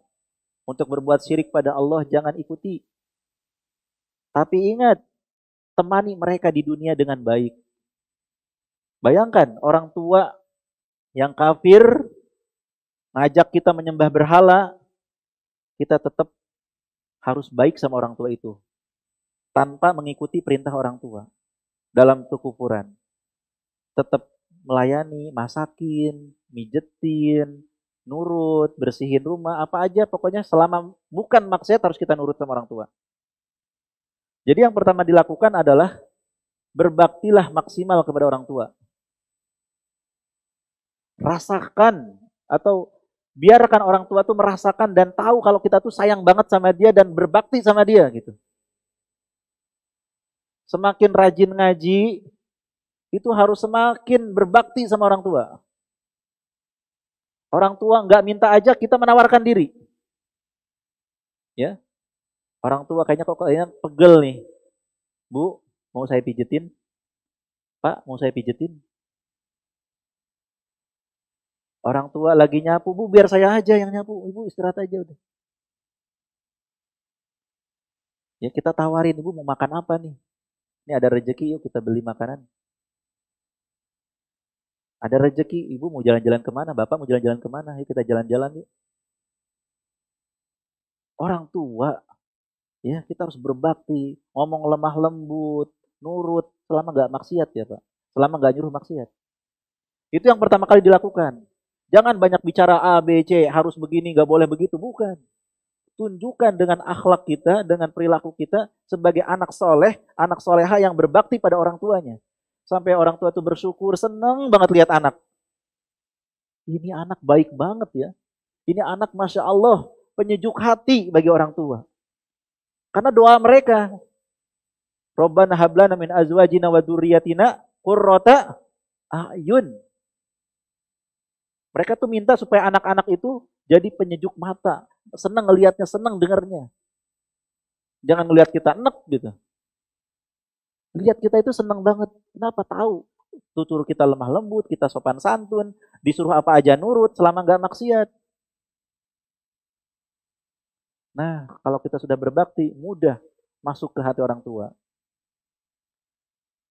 untuk berbuat syirik pada Allah, jangan ikuti. Tapi ingat, temani mereka di dunia dengan baik. Bayangkan orang tua yang kafir ngajak kita menyembah berhala, kita tetap harus baik sama orang tua itu tanpa mengikuti perintah orang tua dalam kekufuran. Tetap melayani, masakin, mijetin, nurut, bersihin rumah, apa aja pokoknya selama bukan maksiat harus kita nurut sama orang tua. Jadi yang pertama dilakukan adalah berbaktilah maksimal kepada orang tua. Rasakan atau biarkan orang tua tuh merasakan dan tahu kalau kita tuh sayang banget sama dia dan berbakti sama dia gitu. Semakin rajin ngaji, itu harus semakin berbakti sama orang tua. Orang tua nggak minta aja kita menawarkan diri. Ya, orang tua kayaknya pegel nih. Bu, mau saya pijetin? Pak, mau saya pijetin? Orang tua lagi nyapu, Bu, biar saya aja yang nyapu. Ibu istirahat aja udah. Ya kita tawarin, Ibu mau makan apa nih? Ini ada rezeki, yuk kita beli makanan. Ada rezeki, Ibu mau jalan-jalan kemana? Bapak mau jalan-jalan kemana? Yuk kita jalan-jalan yuk. Orang tua, ya kita harus berbakti, ngomong lemah lembut, nurut, selama nggak maksiat ya Pak. Selama nggak nyuruh maksiat. Itu yang pertama kali dilakukan. Jangan banyak bicara A, B, C, harus begini, nggak boleh begitu. Bukan. Tunjukkan dengan akhlak kita, dengan perilaku kita sebagai anak soleh, anak soleha yang berbakti pada orang tuanya. Sampai orang tua itu bersyukur, senang banget lihat anak. Ini anak baik banget ya. Ini anak Masya Allah, penyejuk hati bagi orang tua. Karena doa mereka, Rabbana hablana min azwajina wa dzurriyyatina qurrata a'yun. Mereka tuh minta supaya anak-anak itu jadi penyejuk mata. Senang ngelihatnya, senang dengarnya. Jangan ngelihat kita enek gitu. Lihat kita itu senang banget. Kenapa? Tahu. Tutur kita lemah lembut, kita sopan santun. Disuruh apa aja nurut selama nggak maksiat. Nah, kalau kita sudah berbakti, mudah masuk ke hati orang tua.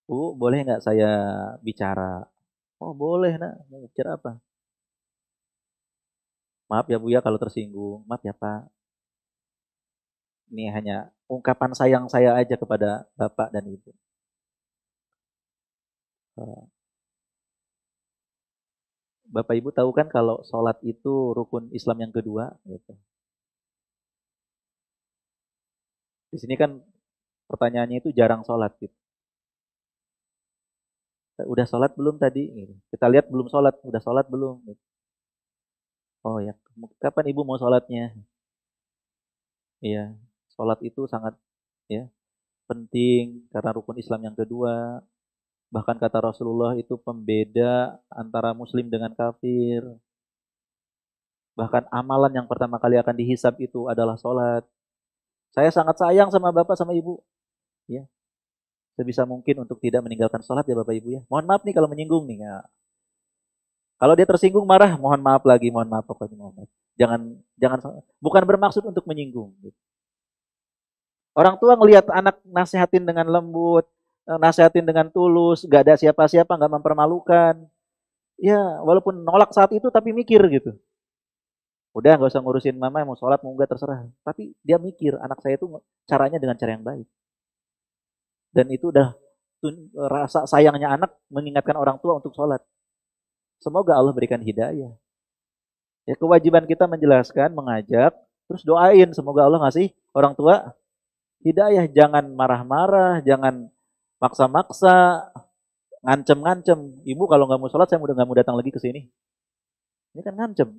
Bu, boleh nggak saya bicara? Oh, boleh nak. Mau bicara apa? Maaf ya Bu ya kalau tersinggung. Maaf ya Pak. Ini hanya ungkapan sayang saya aja kepada Bapak dan Ibu. Bapak Ibu tahu kan kalau sholat itu rukun Islam yang kedua. Gitu. Di sini kan pertanyaannya itu jarang sholat. Gitu. Udah sholat belum tadi? Gitu. Kita lihat belum sholat. Udah sholat belum? Gitu. Oh ya, kapan Ibu mau sholatnya? Iya, sholat itu sangat ya penting karena rukun Islam yang kedua. Bahkan kata Rasulullah itu pembeda antara muslim dengan kafir. Bahkan amalan yang pertama kali akan dihisab itu adalah sholat. Saya sangat sayang sama Bapak sama Ibu. Ya, sebisa mungkin untuk tidak meninggalkan sholat ya Bapak Ibu ya. Mohon maaf nih kalau menyinggung nih. Ya. Kalau dia tersinggung marah, mohon maaf lagi, mohon maaf pokoknya mohon maaf. Jangan bukan bermaksud untuk menyinggung. Gitu. Orang tua ngelihat anak nasihatin dengan lembut, nasihatin dengan tulus, gak ada siapa-siapa, gak mempermalukan. Ya, walaupun nolak saat itu tapi mikir gitu. Udah gak usah ngurusin mama, mau sholat, mau enggak terserah. Tapi dia mikir, anak saya itu caranya dengan cara yang baik. Dan itu udah rasa sayangnya anak mengingatkan orang tua untuk sholat. Semoga Allah berikan hidayah. Ya, kewajiban kita menjelaskan, mengajak, terus doain semoga Allah ngasih orang tua hidayah. Jangan marah-marah, jangan maksa-maksa, ngancem-ngancem. Ibu kalau nggak mau sholat, saya udah nggak mau datang lagi ke sini. Ini kan ngancem.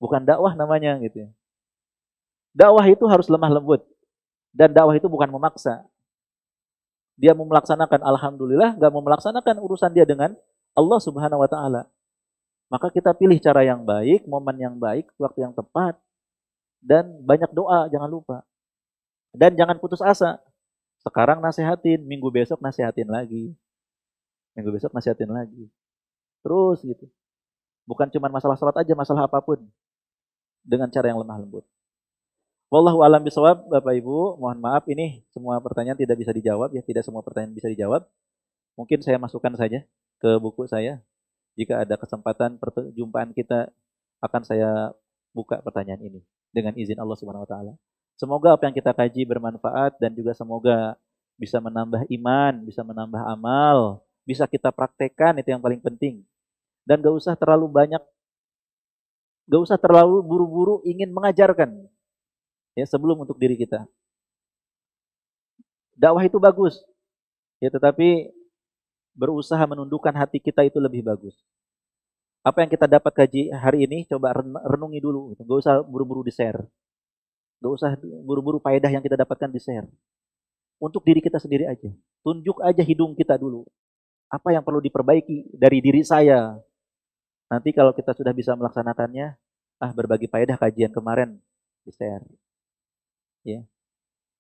Bukan dakwah namanya gitu ya. Dakwah itu harus lemah lembut. Dan dakwah itu bukan memaksa. Dia mau melaksanakan, alhamdulillah. Nggak mau melaksanakan urusan dia dengan Allah Subhanahu wa Ta'ala. Maka kita pilih cara yang baik, momen yang baik, waktu yang tepat. Dan banyak doa, jangan lupa. Dan jangan putus asa. Sekarang nasihatin, minggu besok nasihatin lagi. Minggu besok nasihatin lagi. Terus gitu. Bukan cuma masalah sholat aja, masalah apapun. Dengan cara yang lemah lembut. Wallahu a'lam bishawab, Bapak Ibu, mohon maaf ini semua pertanyaan tidak bisa dijawab ya, tidak semua pertanyaan bisa dijawab. Mungkin saya masukkan saja ke buku saya. Jika ada kesempatan perjumpaan kita akan saya buka pertanyaan ini dengan izin Allah Subhanahu wa taala. Semoga apa yang kita kaji bermanfaat dan juga semoga bisa menambah iman, bisa menambah amal, bisa kita praktekkan, itu yang paling penting. Dan gak usah terlalu banyak, gak usah terlalu buru-buru ingin mengajarkan. Ya, sebelum untuk diri kita. Dakwah itu bagus. Ya, tetapi berusaha menundukkan hati kita itu lebih bagus. Apa yang kita dapat kaji hari ini, coba renungi dulu. Gak usah buru-buru di-share. Gak usah buru-buru faedah yang kita dapatkan di-share. Untuk diri kita sendiri aja. Tunjuk aja hidung kita dulu. Apa yang perlu diperbaiki dari diri saya. Nanti kalau kita sudah bisa melaksanakannya, berbagi faedah kajian kemarin di-share. Ya.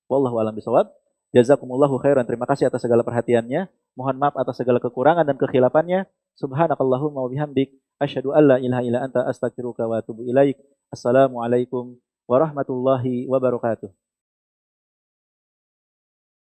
Wallahu a'lam bishawab. Jazakumullahu khairan. Terima kasih atas segala perhatiannya. Mohon maaf atas segala kekurangan dan kekhilafannya. Subhanakallahumma wa bihamdik asyhadu an la ilaha illa anta astaghfiruka wa atubu ilaik. Assalamualaikum warahmatullahi wabarakatuh.